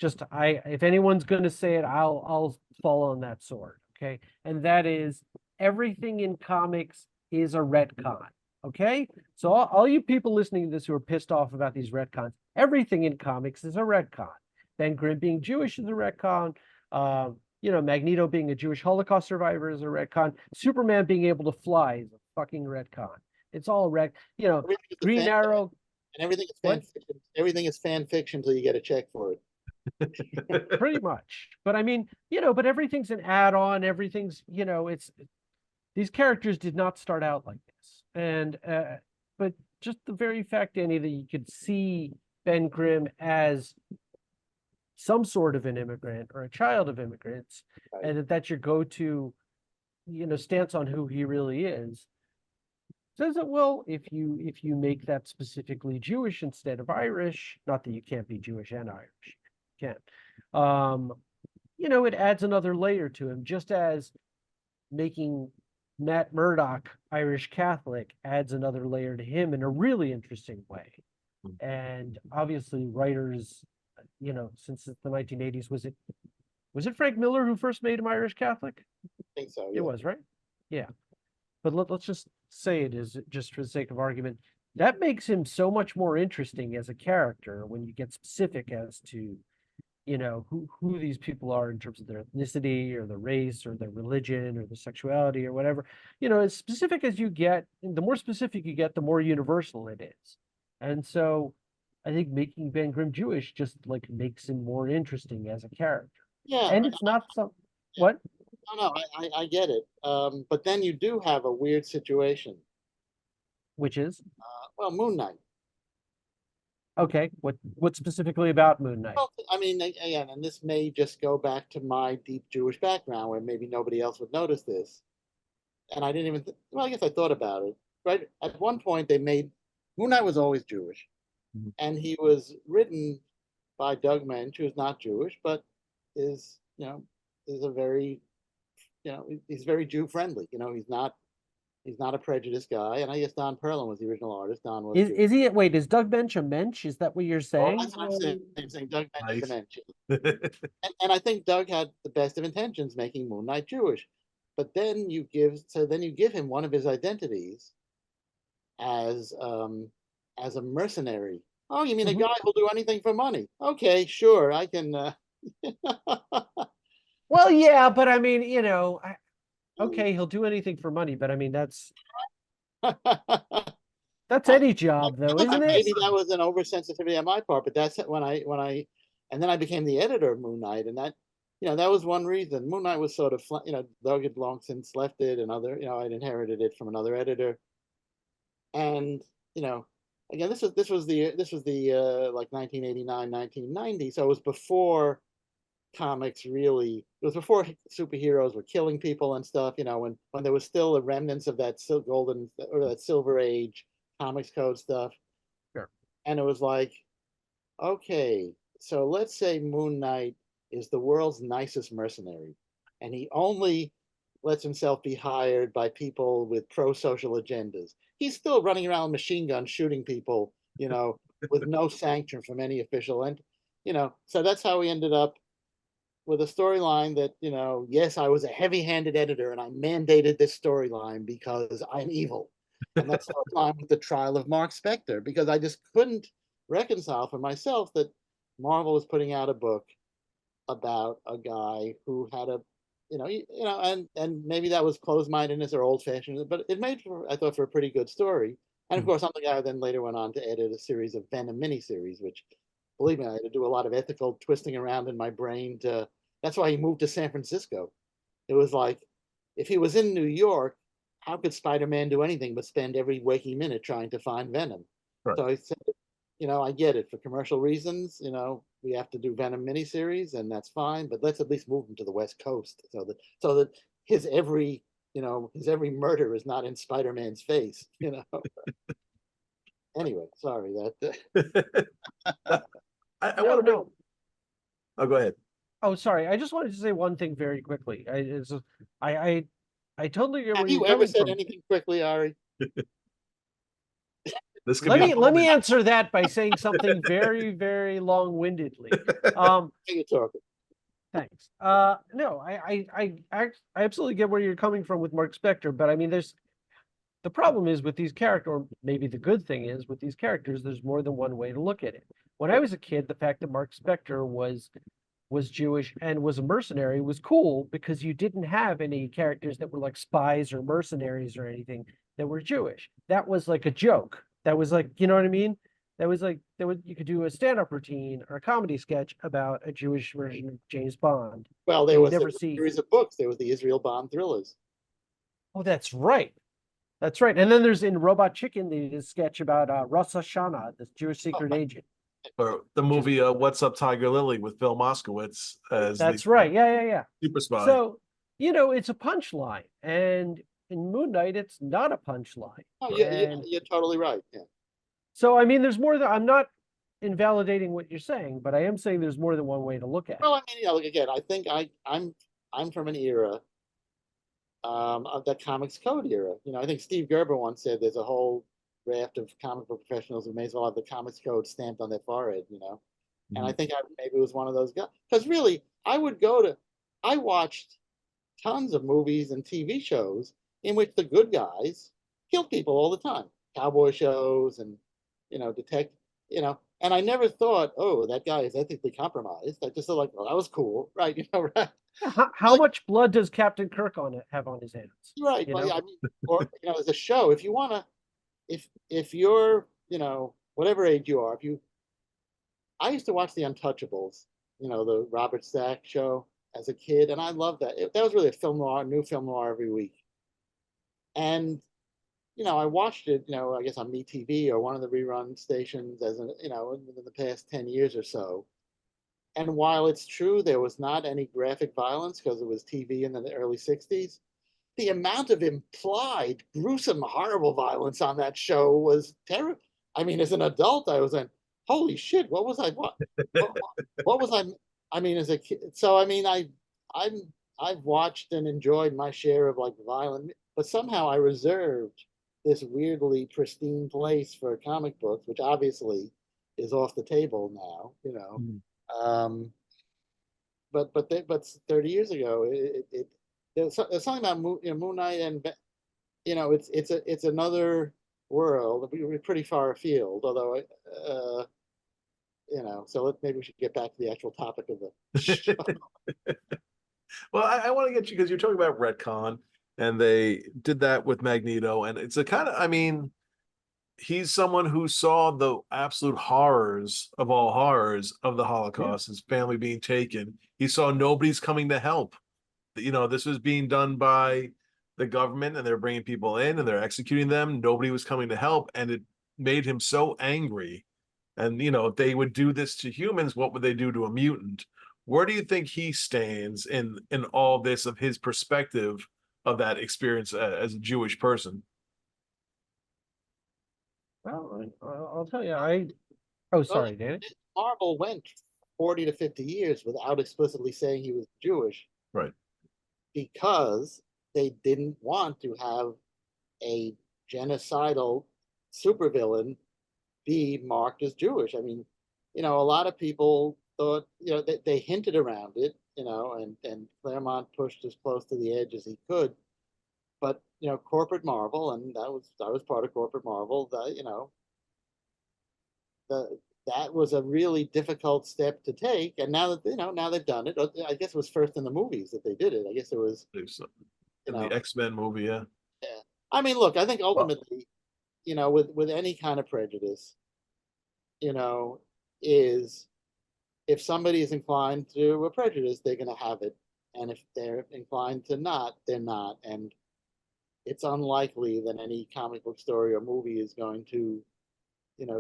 Speaker 3: If anyone's going to say it, I'll fall on that sword. Okay. And that is, everything in comics is a retcon. Okay. So all you people listening to this who are pissed off about these retcons, everything in comics is a retcon. Ben Grimm being Jewish is a retcon. Magneto being a Jewish Holocaust survivor is a retcon. Superman being able to fly is a fucking retcon. It's all Green Arrow.
Speaker 2: And everything is fan fiction. Everything is fan fiction until you get a check for it.
Speaker 3: Pretty much. But I mean, but everything's an add-on. Everything's, it's these characters did not start out like this. And but just the very fact, Danny, that you could see Ben Grimm as some sort of an immigrant or a child of immigrants, right, and that's your go-to, stance on who he really is. Says that, well, if you make that specifically Jewish instead of Irish, not that you can't be Jewish and Irish, you can. It adds another layer to him, just as making Matt Murdock Irish Catholic adds another layer to him in a really interesting way. And obviously writers, since the 1980s, was it Frank Miller who first made him Irish Catholic?
Speaker 2: I think so. Yeah.
Speaker 3: It was, right? Yeah. But let's just say it is, just for the sake of argument. That makes him so much more interesting as a character when you get specific as to, who these people are in terms of their ethnicity or their race or their religion or their sexuality or whatever. As specific as you get, the more specific you get, the more universal it is. And so I think making Ben Grimm Jewish just makes him more interesting as a character.
Speaker 2: Yeah.
Speaker 3: And it's not some what?
Speaker 2: No, I get it. But then you do have a weird situation.
Speaker 3: Which is?
Speaker 2: Well, Moon Knight.
Speaker 3: Okay, what specifically about Moon Knight?
Speaker 2: Well, I mean, again, and this may just go back to my deep Jewish background, where maybe nobody else would notice this. And I didn't even. Well, I guess I thought about it. Right at one point, they made Moon Knight was always Jewish,
Speaker 1: Mhm.
Speaker 2: and he was written by Doug Mensch, who is not Jewish, but is is a very he's very Jew friendly. He's not a prejudiced guy. And I guess Don Perlin was the original artist. Don was Jewish.
Speaker 3: Is he wait, is Doug Bench a mensch? Is that what you're
Speaker 2: Oh,
Speaker 3: saying?
Speaker 2: that's what I'm saying. I'm saying Doug Mensch is a
Speaker 1: Nice.
Speaker 2: mensch. And I think Doug had the best of intentions making Moon Knight Jewish. But then you give him one of his identities as a mercenary. Oh, you mean a
Speaker 3: Mhm.
Speaker 2: guy who'll do anything for money? Okay, sure, I can.
Speaker 3: Well, yeah, but I mean, okay, he'll do anything for money, but I mean that's any job though, isn't it?
Speaker 2: Maybe that was an oversensitivity on my part, but that's and then I became the editor of Moon Knight, and that was one reason. Moon Knight was sort of, Doug had long since left it, and I'd inherited it from another editor, and again, this was the like 1989, 1990, so it was before comics really. It was before superheroes were killing people and stuff. When there was still the remnants of that golden or that silver age comics code stuff.
Speaker 3: Sure.
Speaker 2: And it was like, okay, so let's say Moon Knight is the world's nicest mercenary, and he only lets himself be hired by people with pro-social agendas. He's still running around with machine guns shooting people, with no sanction from any official. And, so that's how we ended up with a storyline that, yes, I was a heavy-handed editor and I mandated this storyline because I'm evil. And that's storyline with the trial of Mark Spector, because I just couldn't reconcile for myself that Marvel was putting out a book about a guy who had and maybe that was closed-mindedness or old-fashioned, but it made I thought, for a pretty good story. And of course, I'm the guy who then later went on to edit a series of Venom miniseries, which, believe me, I had to do a lot of ethical twisting around in my brain to. That's why he moved to San Francisco. It was like, if he was in New York, how could Spider-Man do anything but spend every waking minute trying to find Venom?
Speaker 1: Right.
Speaker 2: So I said, I get it. For commercial reasons, we have to do Venom miniseries, and that's fine, but let's at least move him to the West Coast so that his every murder is not in Spider-Man's face. Anyway, sorry that.
Speaker 1: I
Speaker 3: No,
Speaker 1: want to bring.
Speaker 3: no.
Speaker 1: Oh, go ahead.
Speaker 3: Oh, sorry. I just wanted to say one thing very quickly. I totally get where
Speaker 2: Have
Speaker 3: you're
Speaker 2: you ever
Speaker 3: coming
Speaker 2: said
Speaker 3: from.
Speaker 2: anything quickly, Ari?
Speaker 1: This could
Speaker 3: Let
Speaker 1: be.
Speaker 3: me answer that by saying something very, very long-windedly.
Speaker 2: You talking?
Speaker 3: Thanks. No, I absolutely get where you're coming from with Mark Spector, but I mean, the problem is with these characters, or maybe the good thing is with these characters, there's more than one way to look at it. When I was a kid, the fact that Mark Spector was Jewish and was a mercenary was cool because you didn't have any characters that were like spies or mercenaries or anything that were Jewish. That was like a joke. That was like, you know what I mean? That was like you could do a stand-up routine or a comedy sketch about a Jewish version of James Bond.
Speaker 2: Well,
Speaker 3: And
Speaker 2: there
Speaker 3: you
Speaker 2: was a
Speaker 3: never see.
Speaker 2: series of books. There was the Israel Bond thrillers.
Speaker 3: Oh, that's right. That's right. And then there's in Robot Chicken the sketch about Rosh Hashanah, this Jewish secret agent.
Speaker 1: Or the movie What's Up, Tiger Lily with Phil Moskowitz as
Speaker 3: That's
Speaker 1: the
Speaker 3: right. Yeah.
Speaker 1: super spy.
Speaker 3: So, it's a punchline. And in Moon Knight, it's not a punchline.
Speaker 2: Oh,
Speaker 3: And
Speaker 2: you're totally right. Yeah.
Speaker 3: so, I mean, there's more than I'm not invalidating what you're saying, but I am saying there's more than one way to look at it.
Speaker 2: Well, I mean, look, again, I think I'm from an era of that comics code era. I think Steve Gerber once said there's a whole raft of comic book professionals who may as well have the comics code stamped on their forehead. And I think I maybe was one of those guys. Because really, I watched tons of movies and TV shows in which the good guys killed people all the time. Cowboy shows and, detect, and I never thought, oh, that guy is ethically compromised. I just thought like, well, that was cool. Right. Right.
Speaker 3: How much blood does Captain Kirk have on his hands?
Speaker 2: Right. Well, I mean, or, as a show, if you want to, if you're, whatever age you are, I used to watch The Untouchables, the Robert Stack show as a kid, and I loved that. That was really a film noir, new film noir every week. And, I watched it, I guess on MeTV or one of the rerun stations within the past 10 years or so. And while it's true there was not any graphic violence because it was TV in the early 60s, the amount of implied gruesome, horrible violence on that show was terrible. I mean, as an adult, I was like, holy shit, what, what was I mean, as a kid. So, I mean, I'm, I've watched and enjoyed my share of like violent, but somehow I reserved this weirdly pristine place for comic books, which obviously is off the table now.
Speaker 3: Mm.
Speaker 2: Um, but 30 years ago, there's something about Moon Knight, and it's another world. We're pretty far afield, although so maybe we should get back to the actual topic of the show.
Speaker 1: Well, I want to get you because you're talking about retcon, and they did that with Magneto, and it's a kind of, I mean, he's someone who saw the absolute horrors of all horrors of the Holocaust, his family being taken. He saw nobody's coming to help. This was being done by the government, and they're bringing people in and they're executing them. Nobody was coming to help, and it made him so angry. And if they would do this to humans, what would they do to a mutant? Where do you think he stands in all this, of his perspective of that experience as a Jewish person?
Speaker 3: Well, I'll tell you, oh, sorry, Danny.
Speaker 2: Marvel went 40 to 50 years without explicitly saying he was Jewish.
Speaker 1: Right.
Speaker 2: Because they didn't want to have a genocidal supervillain be marked as Jewish. I mean, a lot of people thought, they hinted around it, and Claremont pushed as close to the edge as he could. But corporate Marvel, and that was part of corporate Marvel. That was a really difficult step to take. And now they've done it. I guess it was first in the movies that they did it. I guess it was
Speaker 1: in the X-Men movie, yeah.
Speaker 2: Yeah. I mean, look, I think ultimately, with any kind of prejudice, is if somebody is inclined to a prejudice, they're going to have it. And if they're inclined to not, they're not. And it's unlikely that any comic book story or movie is going to,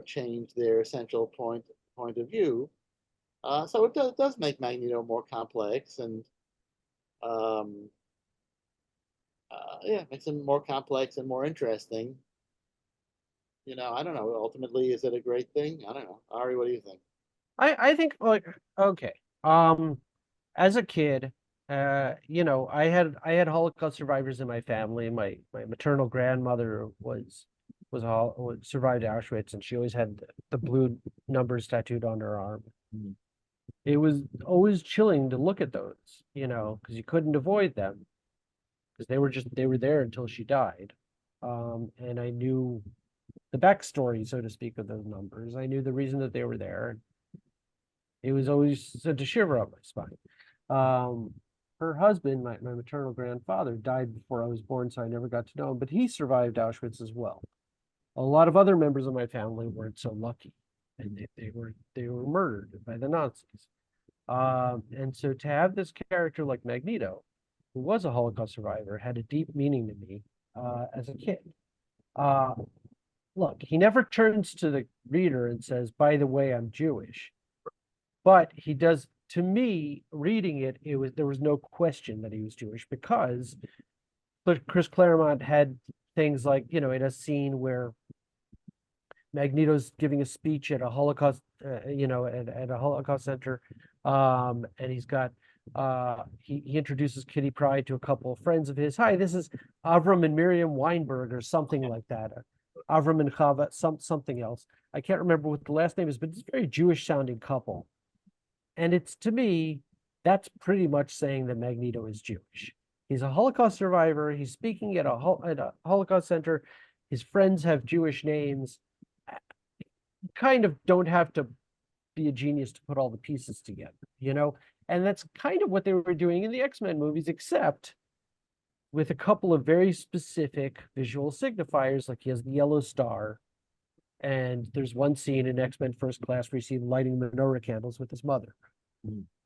Speaker 2: change their essential point of view. So it does make Magneto more complex, and makes him more complex and more interesting. I don't know. Ultimately, is it a great thing? I don't know. Arie, what do you think?
Speaker 3: I think, like, okay. As a kid, I had Holocaust survivors in my family. My maternal grandmother survived Auschwitz, and she always had the blue numbers tattooed on her arm.
Speaker 1: Mm.
Speaker 3: It was always chilling to look at those, because you couldn't avoid them, because they were there until she died. And I knew the backstory, so to speak, of those numbers. I knew the reason that they were there. It was always sent a shiver up my spine. Her husband, my maternal grandfather, died before I was born, so I never got to know him, but he survived Auschwitz as well. A lot of other members of my family weren't so lucky, and they were murdered by the Nazis. And so to have this character like Magneto, who was a Holocaust survivor, had a deep meaning to me as a kid. Look, he never turns to the reader and says, by the way, I'm Jewish. But he does, to me, reading it, there was no question that he was Jewish, because Chris Claremont had things like, in a scene where Magneto's giving a speech at a Holocaust, at a Holocaust center, and he's got he introduces Kitty Pryde to a couple of friends of his. Hi, this is Avram and Miriam Weinberg, or something like that. Avram and Chava, something else. I can't remember what the last name is, but it's a very Jewish sounding couple. And it's, to me, that's pretty much saying that Magneto is Jewish. He's a Holocaust survivor. He's speaking at a Holocaust center. His friends have Jewish names. You kind of don't have to be a genius to put all the pieces together, And that's kind of what they were doing in the X-Men movies, except with a couple of very specific visual signifiers, like he has the yellow star, and there's one scene in X-Men First Class where you see him lighting menorah candles with his mother.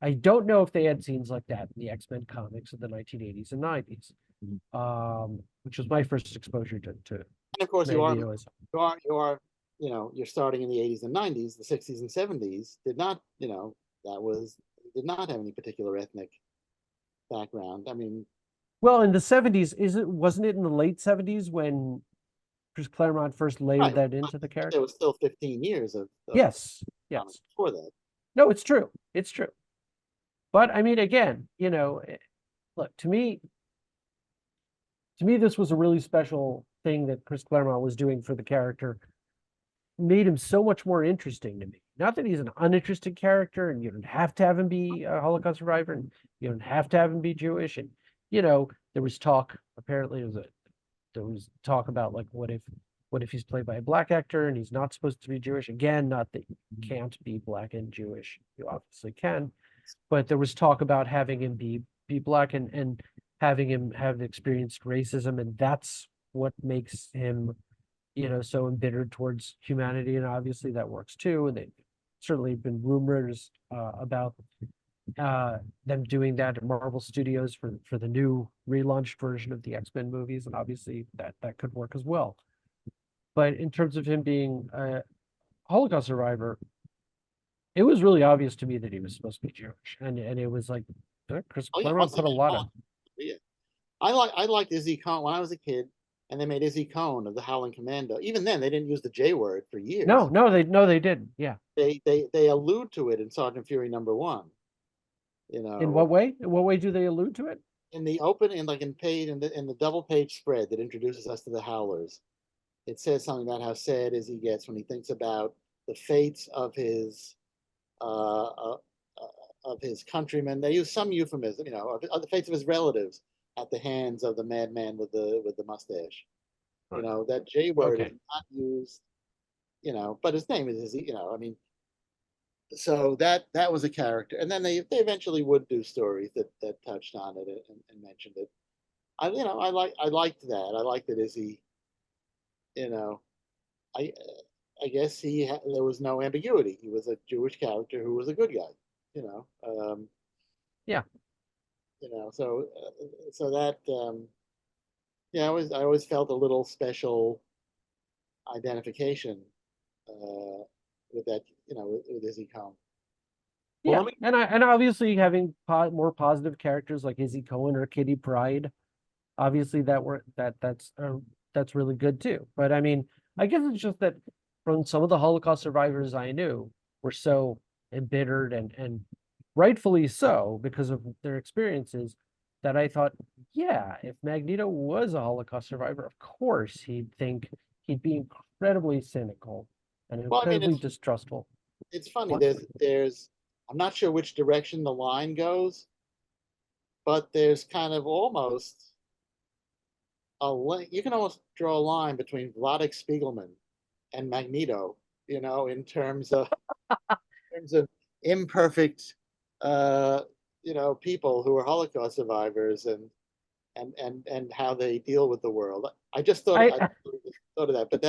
Speaker 3: I don't know if they had scenes like that in the X-Men comics of the 1980s and 90s. which was my first exposure to
Speaker 2: And of course,
Speaker 3: Magnetoism.
Speaker 2: you're starting in the 80s and 90s. The 60s and 70s did not, did not have any particular ethnic background. I mean,
Speaker 3: Well, in the 70s, wasn't it in the late 70s when Chris Claremont first layered
Speaker 2: right,
Speaker 3: that into the
Speaker 2: there
Speaker 3: character?
Speaker 2: was still 15 years of
Speaker 3: Yes,
Speaker 2: comics
Speaker 3: yes.
Speaker 2: before that.
Speaker 3: No, it's true. It's true. But I mean, again, look, to me, this was a really special thing that Chris Claremont was doing for the character. Made him so much more interesting to me. Not that he's an uninteresting character, and you don't have to have him be a Holocaust survivor, and you don't have to have him be Jewish. And there was talk. Apparently, there was talk about like, what if he's played by a black actor and he's not supposed to be Jewish? Again, not that you can't be black and Jewish. You obviously can, but there was talk about having him be black and having him have experienced racism, and that's what makes him so embittered towards humanity, and obviously that works too. And they certainly been rumors about them doing that at Marvel Studios for the new relaunched version of the X-Men movies, and obviously that could work as well. But in terms of him being a Holocaust survivor, it was really obvious to me that he was supposed to be Jewish, and it was like Chris
Speaker 2: Oh yeah,
Speaker 3: Claremont put a lot of.
Speaker 2: Yeah. I liked Izzy Cohn when I was a kid, and they made Izzy Cohn of the Howling Commando. Even then, they didn't use the J word for years.
Speaker 3: No, they didn't. Yeah.
Speaker 2: They allude to it in Sergeant Fury #1.
Speaker 3: In what way? In what way do they allude to it?
Speaker 2: In the open, in the double page spread that introduces us to the Howlers, it says something about how sad Izzy gets when he thinks about the fates of his countrymen. They use some euphemism, of the fates of his relatives at the hands of the madman with the mustache.
Speaker 1: Right.
Speaker 2: That J word is
Speaker 3: Okay.
Speaker 2: not used, but his name is, I mean, so that was a character. And then they eventually would do stories that touched on it and mentioned it. I liked that. I liked that Izzy, you know, I I guess there was no ambiguity. He was a Jewish character who was a good guy, you know.
Speaker 3: Yeah.
Speaker 2: So that yeah, I always felt a little special identification with that, with Izzy Cohn.
Speaker 3: Yeah,
Speaker 1: Well, let me.
Speaker 3: and obviously having more positive characters like Izzy Cohen or Kitty Pryde, obviously that's really good too. But I mean, I guess it's just that from some of the Holocaust survivors I knew were so embittered and rightfully so because of their experiences that I thought, yeah, if Magneto was a Holocaust survivor, of course he'd be incredibly cynical and
Speaker 2: Well, I mean,
Speaker 3: incredibly distrustful.
Speaker 2: it's funny.
Speaker 3: What?
Speaker 2: There's I'm not sure which direction the line goes, but there's kind of almost you can almost draw a line between Vladek Spiegelman and Magneto, in terms of imperfect, uh, people who are Holocaust survivors and how they deal with the world. I
Speaker 3: I
Speaker 2: thought of that, but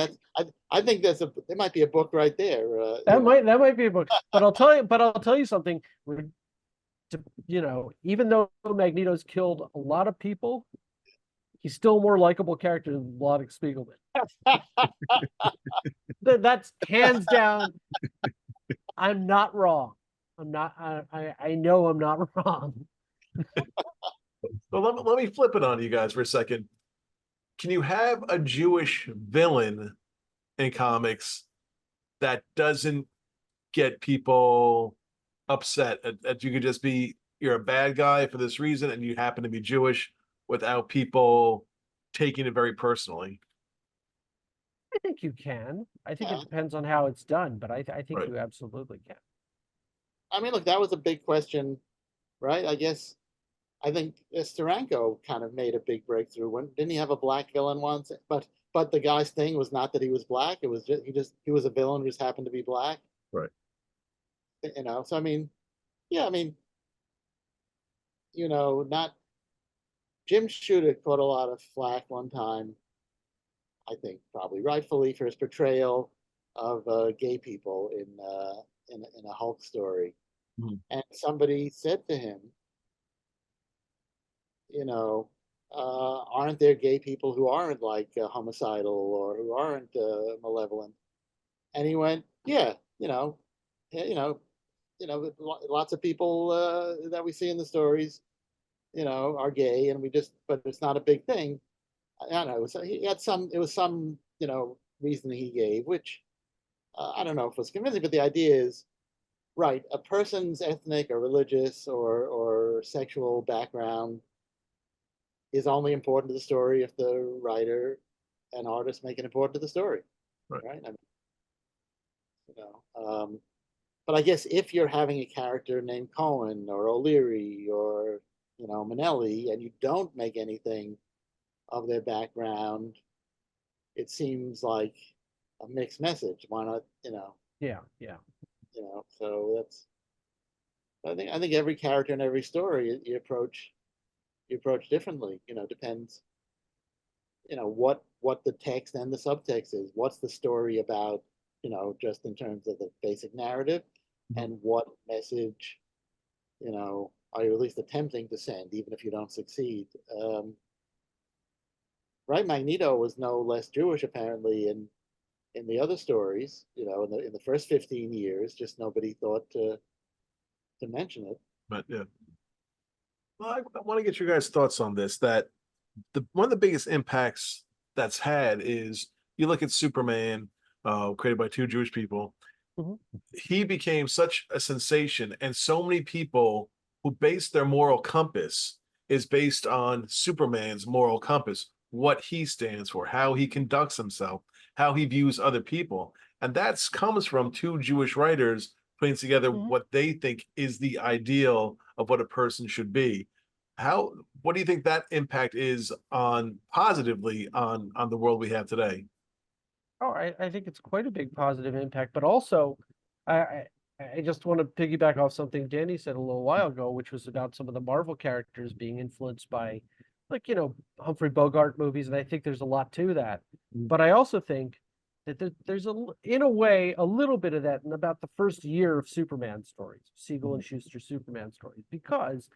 Speaker 2: I think there might be a book right there.
Speaker 3: that might be a book, but I'll tell you something. Even though Magneto's killed a lot of people, he's still a more likable character than Vladek Spiegelman. That's hands down. I'm not wrong. I'm not. I know I'm not wrong.
Speaker 1: Well, let me flip it on you guys for a second. Can you have a Jewish villain in comics that doesn't get people upset? That you could just be you're a bad guy for this reason, and you happen to be Jewish without people taking it very personally.
Speaker 3: I think you can. I think it
Speaker 2: Yeah.
Speaker 3: depends on how it's done, but I think
Speaker 1: Right.
Speaker 3: you absolutely can.
Speaker 2: I mean, look, that was a big question, right? I think Steranko kind of made a big breakthrough. When didn't he have a black villain once? But the guy's thing was not that he was black. It was he was a villain who just happened to be black.
Speaker 1: Right.
Speaker 2: So I mean, yeah, I mean, not Jim Shooter caught a lot of flack one time. I think probably rightfully for his portrayal of gay people in a Hulk story.
Speaker 1: Mhm.
Speaker 2: And somebody said to him, you know, aren't there gay people who aren't like homicidal or who aren't malevolent? And he went, yeah, yeah, lots of people that we see in the stories, are gay, and but it's not a big thing. I don't know. So he had it was some, reasoning he gave, which I don't know if it was convincing, but the idea is, right, a person's ethnic or religious or sexual background is only important to the story if the writer and artist make it important to the story,
Speaker 1: Right.
Speaker 2: right? I mean, but I guess if you're having a character named Cohen or O'Leary or Manelli, and you don't make anything of their background, it seems like a mixed message. Why not?
Speaker 3: Yeah, yeah.
Speaker 2: So that's. I think every character in every story you approach differently. Depends. What the text and the subtext is. What's the story about? Just in terms of the basic narrative, and what message, are you at least attempting to send, even if you don't succeed. Right, Magneto was no less Jewish apparently in the other stories. In the first 15 years, just nobody thought to mention it.
Speaker 1: But yeah. Well, I want to get your guys' thoughts on this. That one of the biggest impacts that's had is you look at Superman, created by two Jewish people.
Speaker 3: Mhm.
Speaker 1: He became such a sensation, and so many people who base their moral compass is based on Superman's moral compass, what he stands for, how he conducts himself, how he views other people. And that comes from two Jewish writers putting together
Speaker 3: Mhm.
Speaker 1: what they think is the ideal of what a person should be. What do you think that impact is on positively on the world we have today?
Speaker 3: Oh, I think it's quite a big positive impact, but also I, I I just want to piggyback off something Danny said a little while ago, which was about some of the Marvel characters being influenced by, like, Humphrey Bogart movies, and I think there's a lot to that. But I also think that there's in a way, a little bit of that in about the first year of Superman stories, Siegel and Schuster Superman stories, because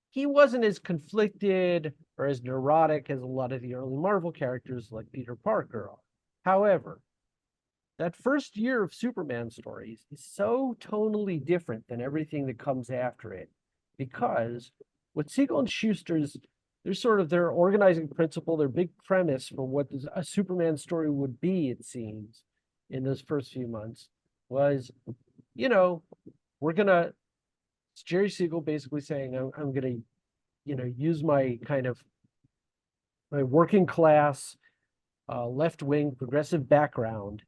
Speaker 3: he wasn't as conflicted or as neurotic as a lot of the early Marvel characters like Peter Parker are. However, that first year of Superman stories is so tonally different than everything that comes after it, because with Siegel and Schuster's, there's sort of their organizing principle, their big premise for what a Superman story would be, it seems, in those first few months, was, we're gonna. It's Jerry Siegel basically saying, I'm gonna, use my kind of my working class, left wing progressive background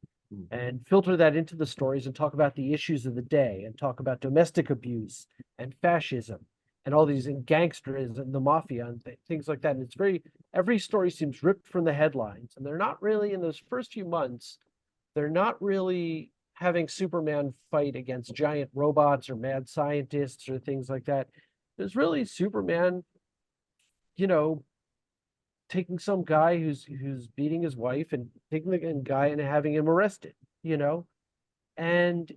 Speaker 3: and filter that into the stories and talk about the issues of the day and talk about domestic abuse and fascism and all these and gangsters and the mafia and things like that. And every story seems ripped from the headlines. And they're not really, in those first few months, they're not really having Superman fight against giant robots or mad scientists or things like that. There's really Superman, you know, taking some guy who's beating his wife and taking the guy and having him arrested, and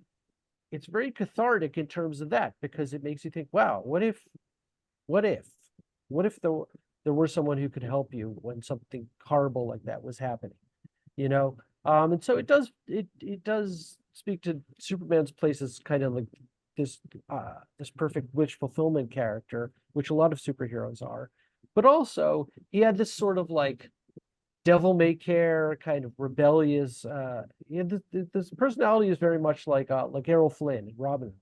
Speaker 3: it's very cathartic in terms of that, because it makes you think, wow, what if what if there were someone who could help you when something horrible like that was happening, and so it does speak to Superman's place as kind of like this perfect wish fulfillment character, which a lot of superheroes are. But also, he had this sort of like devil may care kind of rebellious. This personality is very much like Errol Flynn, Robin,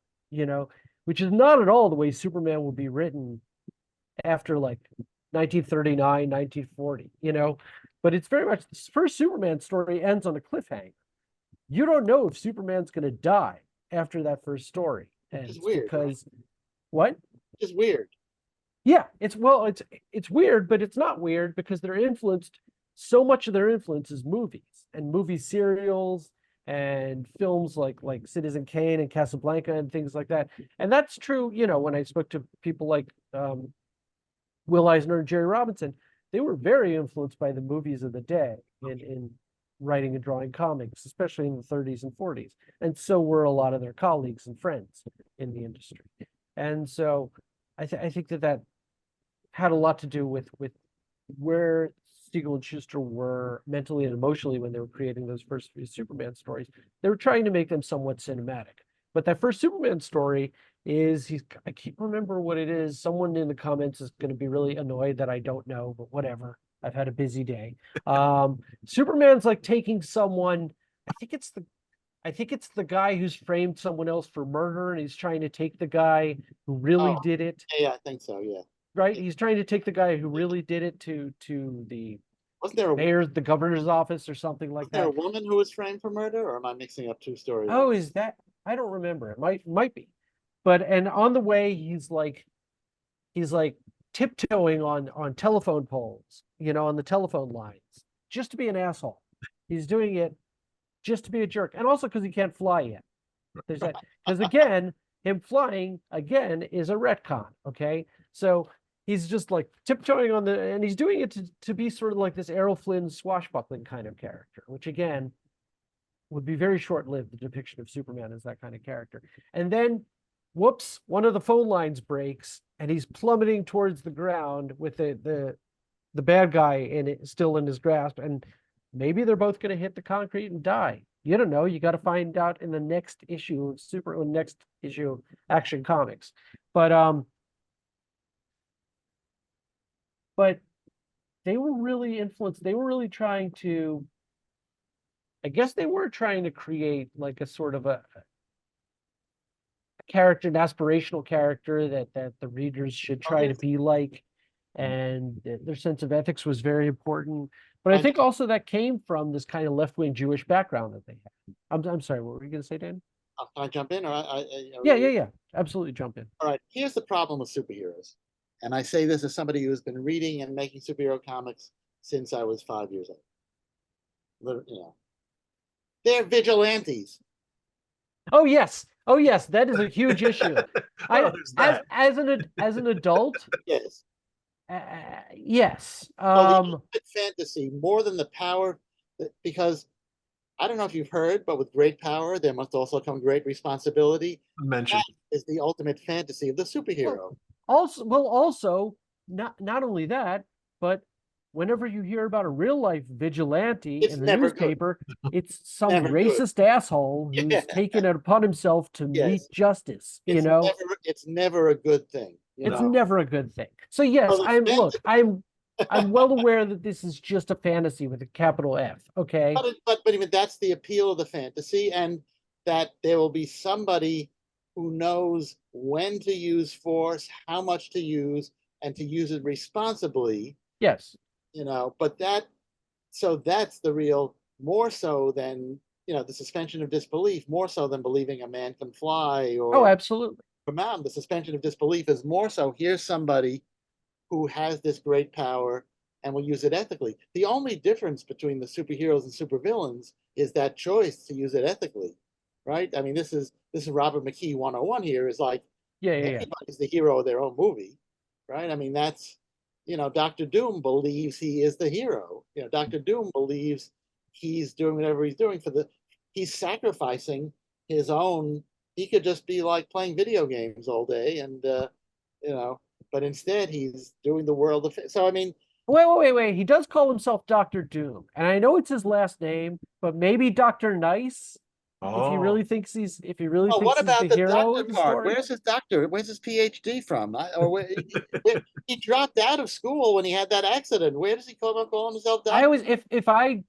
Speaker 3: which is not at all the way Superman would be written after like 1939, 1940, But it's very much, this first Superman story ends on a cliffhanger. You don't know if Superman's going to die after that first story. And
Speaker 2: It's weird,
Speaker 3: because right? What?
Speaker 2: Just weird.
Speaker 3: Yeah, it's weird, but it's not weird because they're influenced. So much of their influence is movies and movie serials and films like Citizen Kane and Casablanca and things like that. And that's true, when I spoke to people like Will Eisner and Jerry Robinson, they were very influenced by the movies of the day in writing and drawing comics, especially in the 30s and 40s. And so were a lot of their colleagues and friends in the industry. And so I think that had a lot to do with where Siegel and Schuster were mentally and emotionally when they were creating those first three Superman stories. They were trying to make them somewhat cinematic. But that first Superman story is I can't remember what it is. Someone in the comments is going to be really annoyed that I don't know, but whatever. I've had a busy day. Superman's like taking someone, I think it's the guy who's framed someone else for murder, and he's trying to take the guy who really did it.
Speaker 2: Yeah, I think so. Yeah.
Speaker 3: Right? He's trying to take the guy who really did it to the
Speaker 2: Wasn't there
Speaker 3: the governor's office or something like
Speaker 2: there
Speaker 3: that.
Speaker 2: a woman who was framed for murder, or am I mixing up two stories?
Speaker 3: Oh, is that? I don't remember. It might be. But and on the way, he's like tiptoeing on telephone poles, on the telephone lines, just to be an asshole. He's doing it just to be a jerk, and also because he can't fly yet. There's that, because again, him flying again is a retcon. Okay, so he's just like tiptoeing and he's doing it to be sort of like this Errol Flynn swashbuckling kind of character, which again would be very short-lived. The depiction of Superman as that kind of character, and then whoops, one of the phone lines breaks, and he's plummeting towards the ground with the bad guy still in his grasp, and maybe they're both going to hit the concrete and die. You don't know. You got to find out in the next issue of next issue of Action Comics. But they were really influenced. They were really trying to. I guess they were trying to create like a sort of a character, an aspirational character that the readers should try to be like, and their sense of ethics was very important. But I think also that came from this kind of left-wing Jewish background that they had. I'm sorry, what were you going to say, Dan?
Speaker 2: Can I jump in? Or
Speaker 3: Yeah. Absolutely, jump in.
Speaker 2: All right. Here's the problem with superheroes, and I say this as somebody who's been reading and making superhero comics since I was 5 years old. They're vigilantes.
Speaker 3: Oh yes, that is a huge issue. As an adult,
Speaker 2: yes.
Speaker 3: Yes.
Speaker 2: The fantasy more than the power, because I don't know if you've heard, but with great power, there must also come great responsibility.
Speaker 1: Mentioned
Speaker 2: that is the ultimate fantasy of the superhero.
Speaker 3: Also, not only that, but whenever you hear about a real life vigilante in the newspaper, it's some racist asshole who's taken it upon himself to meet justice.
Speaker 2: It's never a good thing.
Speaker 3: It's never a good thing. So yes, I'm well aware that this is just a fantasy with a capital F. Okay,
Speaker 2: but even that's the appeal of the fantasy, and that there will be somebody who knows when to use force, how much to use, and to use it responsibly.
Speaker 3: Yes.
Speaker 2: But that's the real, more so than, the suspension of disbelief, more so than believing a man can fly or
Speaker 3: absolutely.
Speaker 2: The suspension of disbelief is more so, here's somebody who has this great power and will use it ethically. The only difference between the superheroes and supervillains is that choice to use it ethically, right? I mean, this is Robert McKee 101 here, is like, everybody's the hero of their own movie, right? I mean, that's, Dr. Doom believes he is the hero. Dr. Doom believes he's doing whatever he's doing he's sacrificing his own. He could just be like playing video games all day and, but instead he's doing the world of, so I mean.
Speaker 3: Wait. He does call himself Dr. Doom. And I know it's his last name, but maybe Dr. Nice. If he really thinks he's the hero of the story.
Speaker 2: Where's his doctor? Where's his PhD from? He dropped out of school when he had that accident. Where does he call himself doctor?
Speaker 3: I always, if I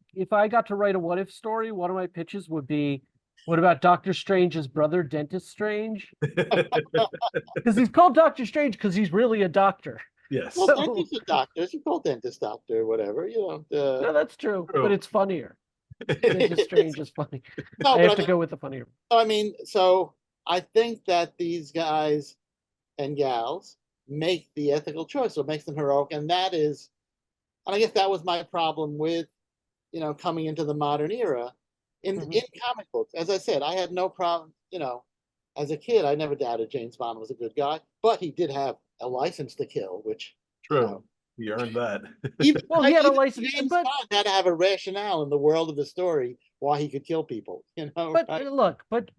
Speaker 3: got to write a what if story, one of my pitches would be, what about Doctor Strange's brother, Dentist Strange? Because he's called Doctor Strange because he's really a doctor.
Speaker 1: Yes.
Speaker 2: Well, dentists are doctors. You call dentist doctor or whatever.
Speaker 3: No, that's true, but it's funnier. Dentist Strange is funny. I have to go with the funnier.
Speaker 2: So I think that these guys and gals make the ethical choice, what makes them heroic, and I guess that was my problem with, coming into the modern era in comic books. As I said, I had no problem, as a kid, I never doubted James Bond was a good guy, but he did have a license to kill, which
Speaker 1: true. He earned that.
Speaker 3: He had a license.
Speaker 2: James Bond had to have a rationale in the world of the story why he could kill people.
Speaker 3: But
Speaker 2: right?
Speaker 3: Look, but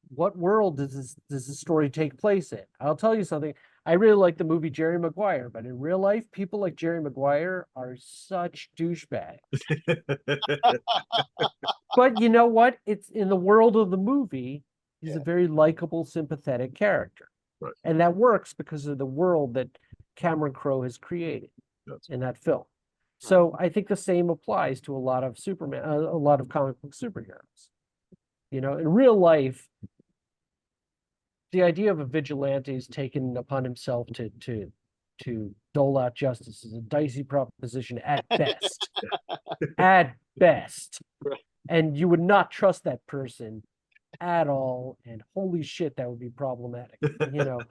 Speaker 3: what world does this story take place in? I'll tell you something. I really like the movie Jerry Maguire, but in real life, people like Jerry Maguire are such douchebags. But you know what? It's in the world of the movie, he's a very likable, sympathetic character.
Speaker 1: Right.
Speaker 3: And that works because of the world that Cameron Crowe has created in that film. So I think the same applies to a lot of Superman, a lot of comic book superheroes. You know, in real life, the idea of a vigilante is taken upon himself to dole out justice is a dicey proposition at best. At best.
Speaker 2: Right.
Speaker 3: And you would not trust that person at all. And holy shit, that would be problematic, you know.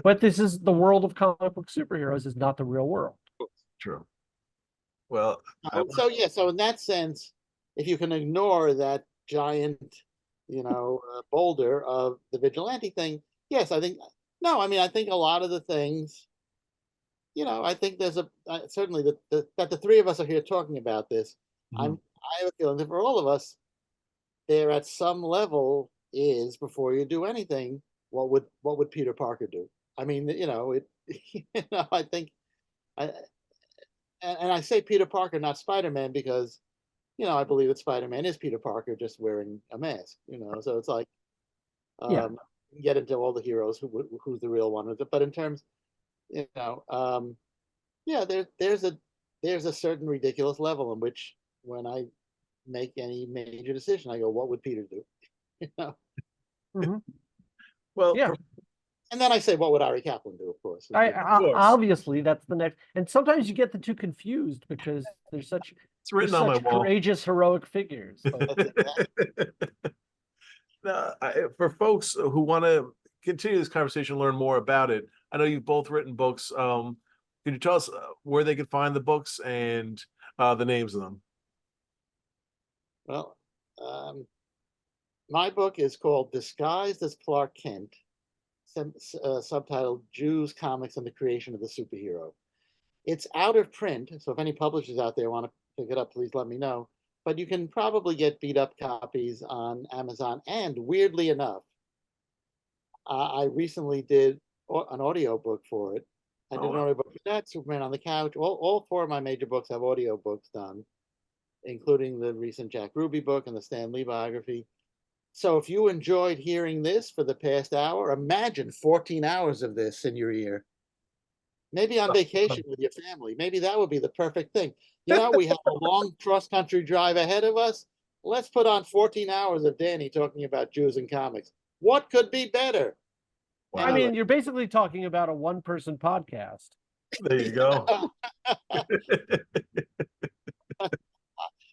Speaker 3: But this is the world of comic book superheroes, is not the real world.
Speaker 1: True. Well,
Speaker 2: so in that sense, if you can ignore that giant, boulder of the vigilante thing, yes, I think, no, I mean, I think a lot of the things, I think there's certainly that the three of us are here talking about this. I have a feeling that for all of us, there at some level is, before you do anything, what would Peter Parker do? I mean, I think, and I say Peter Parker, not Spider-Man, because, I believe that Spider-Man is Peter Parker just wearing a mask, so it's like, get into all the heroes, who's the real one. But in terms, there's a certain ridiculous level in which, when I make any major decision, I go, what would Peter do?
Speaker 1: Well,
Speaker 3: yeah.
Speaker 2: And then I say, what would Arie Kaplan do? Of course.
Speaker 3: Obviously, that's the next. And sometimes you get the two confused because there's such
Speaker 1: it's written on my wall.
Speaker 3: Courageous, heroic figures.
Speaker 1: Now, for folks who want to continue this conversation, learn more about it, I know you've both written books. Can you tell us where they can find the books and the names of them?
Speaker 2: Well, my book is called Disguised as Clark Kent, subtitled Jews, Comics, and the Creation of the Superhero. It's out of print, so if any publishers out there want to pick it up, please let me know. But you can probably get beat-up copies on Amazon. And weirdly enough, I recently did an audio book for it. I did an audio book for that, Superman on the Couch. All four of my major books have audio books done, including the recent Jack Ruby book and the Stan Lee biography. So if you enjoyed hearing this for the past hour, imagine 14 hours of this in your ear. Maybe on vacation with your family. Maybe that would be the perfect thing. We have a long cross-country drive ahead of us. Let's put on 14 hours of Danny talking about Jews and comics. What could be better?
Speaker 3: Wow. I mean, you're basically talking about a one-person podcast.
Speaker 1: There you go.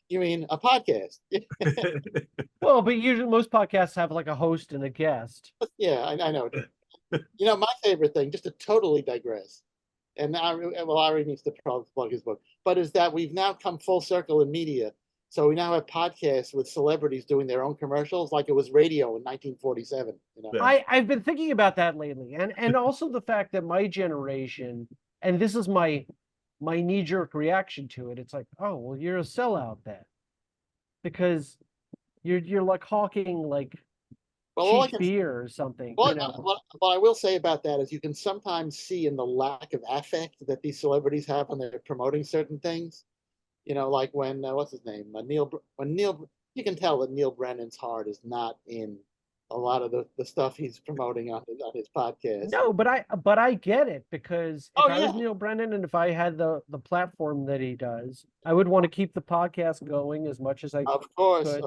Speaker 2: You mean a podcast?
Speaker 3: Well, but usually most podcasts have like a host and a guest.
Speaker 2: Yeah, I know. My favorite thing, just to totally digress, and Arie needs to plug his book, but is that we've now come full circle in media. So we now have podcasts with celebrities doing their own commercials, like it was radio in 1947.
Speaker 3: I've been thinking about that lately, and also the fact that my generation, and this is my knee-jerk reaction to it, it's like, oh, well, you're a sellout then, because you're like hawking like cheap beer or something.
Speaker 2: What I will say about that is you can sometimes see in the lack of affect that these celebrities have when they're promoting certain things. Like when what's his name, Neil. You can tell that Neil Brennan's heart is not in a lot of the stuff he's promoting on his podcast.
Speaker 3: No, but I get it, because if I was Neil Brennan and if I had the platform that he does, I would want to keep the podcast going as much as I
Speaker 2: Of course. I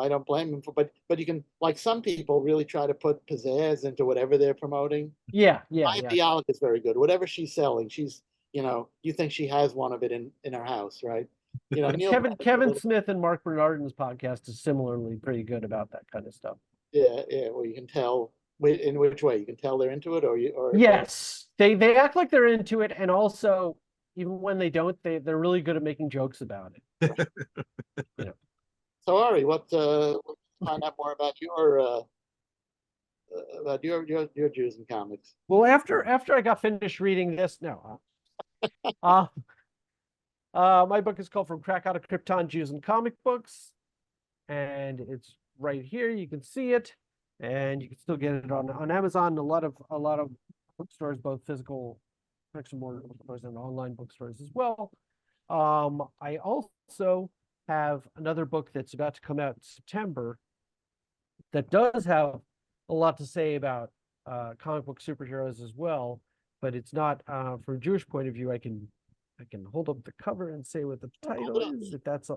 Speaker 2: don't blame him but you can, like, some people really try to put pizzazz into whatever they're promoting.
Speaker 3: Yeah.
Speaker 2: Maya Bialik is very good. Whatever she's selling, she's you think she has one of it in her house, right?
Speaker 3: Kevin Smith and Mark Bernardin's podcast is similarly pretty good about that kind of stuff.
Speaker 2: Yeah. Well, you can tell in which way. You can tell they're into it, or
Speaker 3: yes, they act like they're into it, and also even when they don't, they're really good at making jokes about it.
Speaker 2: So Arie, what find out more about your Jews and comics?
Speaker 3: Well, after I got finished reading this, my book is called From Krakow to Krypton: Jews and Comic Books, and it's right here. You can see it, and you can still get it on Amazon. A lot of bookstores, both physical bricks and mortar bookstores and online bookstores as well. I also have another book that's about to come out in September that does have a lot to say about comic book superheroes as well, but it's not from a Jewish point of view. I can hold up the cover and say what the title is, if that's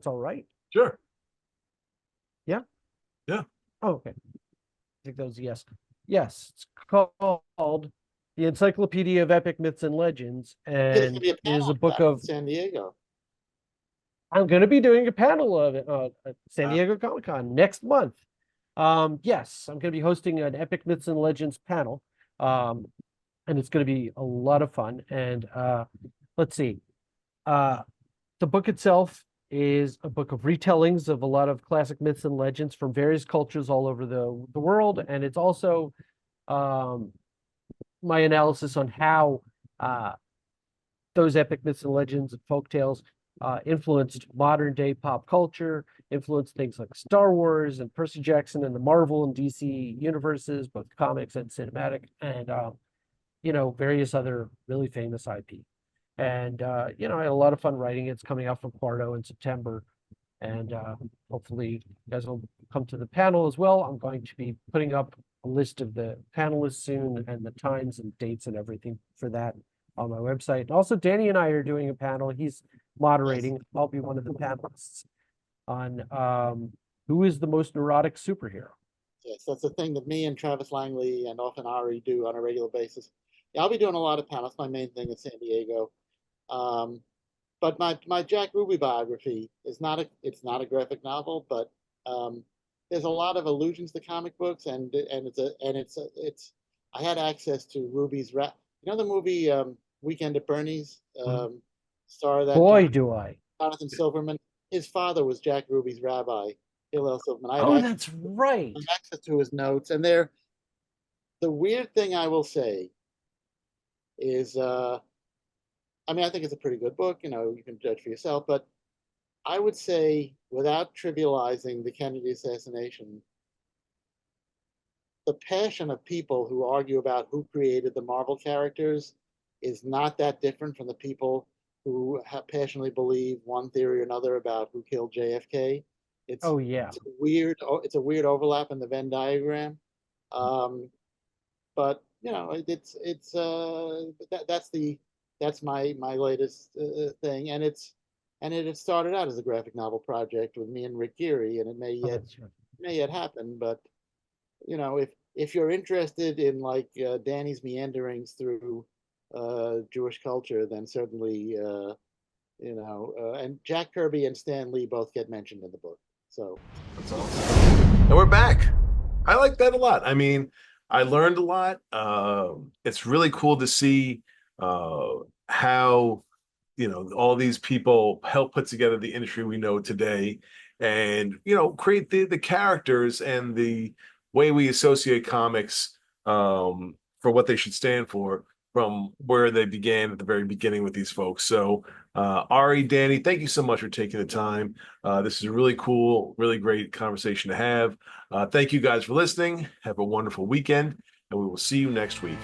Speaker 3: all right.
Speaker 1: Sure.
Speaker 3: Yeah.
Speaker 1: Yeah.
Speaker 3: Oh, okay. I think that was a yes. Yes, it's called The Encyclopedia of Epic Myths and Legends, and
Speaker 2: Be a
Speaker 3: is a
Speaker 2: panel
Speaker 3: book
Speaker 2: in
Speaker 3: of.
Speaker 2: San Diego.
Speaker 3: I'm going to be doing a panel of it at San Diego Comic Con next month. Yes, I'm going to be hosting an Epic Myths and Legends panel, and it's going to be a lot of fun. And let's see, the book itself is a book of retellings of a lot of classic myths and legends from various cultures all over the world, and it's also my analysis on how those epic myths and legends and folktales influenced modern day pop culture, influenced things like Star Wars and Percy Jackson and the Marvel and DC universes, both comics and cinematic, and various other really famous IP. And I had a lot of fun writing it. It's coming out from Quarto in September, and hopefully you guys will come to the panel as well. I'm going to be putting up a list of the panelists soon and the times and dates and everything for that on my website. And also, Danny and I are doing a panel. He's moderating.
Speaker 2: Yes.
Speaker 3: I'll be one of the panelists on who is the most neurotic superhero.
Speaker 2: Yes, that's the thing that me and Travis Langley and often Arie do on a regular basis. Yeah, I'll be doing a lot of panels. My main thing is San Diego. But my Jack Ruby biography is not a graphic novel, but there's a lot of allusions to comic books, and it's I had access to Ruby's rap. You know the movie Weekend at Bernie's, star that
Speaker 3: Boy, do I.
Speaker 2: Jonathan Silverman. His father was Jack Ruby's rabbi, Hillel Silverman.
Speaker 3: Oh, that's right.
Speaker 2: Access to his notes, and the weird thing I will say is, I mean, I think it's a pretty good book. You can judge for yourself, but I would say, without trivializing the Kennedy assassination, the passion of people who argue about who created the Marvel characters is not that different from the people who passionately believe one theory or another about who killed JFK. It's it's a weird overlap in the Venn diagram. But that's my latest thing, and it had started out as a graphic novel project with me and Rick Geary, and it may yet happen. But if you're interested in like Danny's meanderings through Jewish culture, then certainly and Jack Kirby and Stan Lee both get mentioned in the book. So
Speaker 1: that's awesome. And we're back. I like that a lot. I mean, I learned a lot. It's really cool to see how all these people help put together the industry we know today, and create the characters and the way we associate comics for what they should stand for from where they began at the very beginning with these folks. So Arie, Danny, thank you so much for taking the time. This is a really cool, really great conversation to have. Thank you guys for listening. Have a wonderful weekend, and we will see you next week.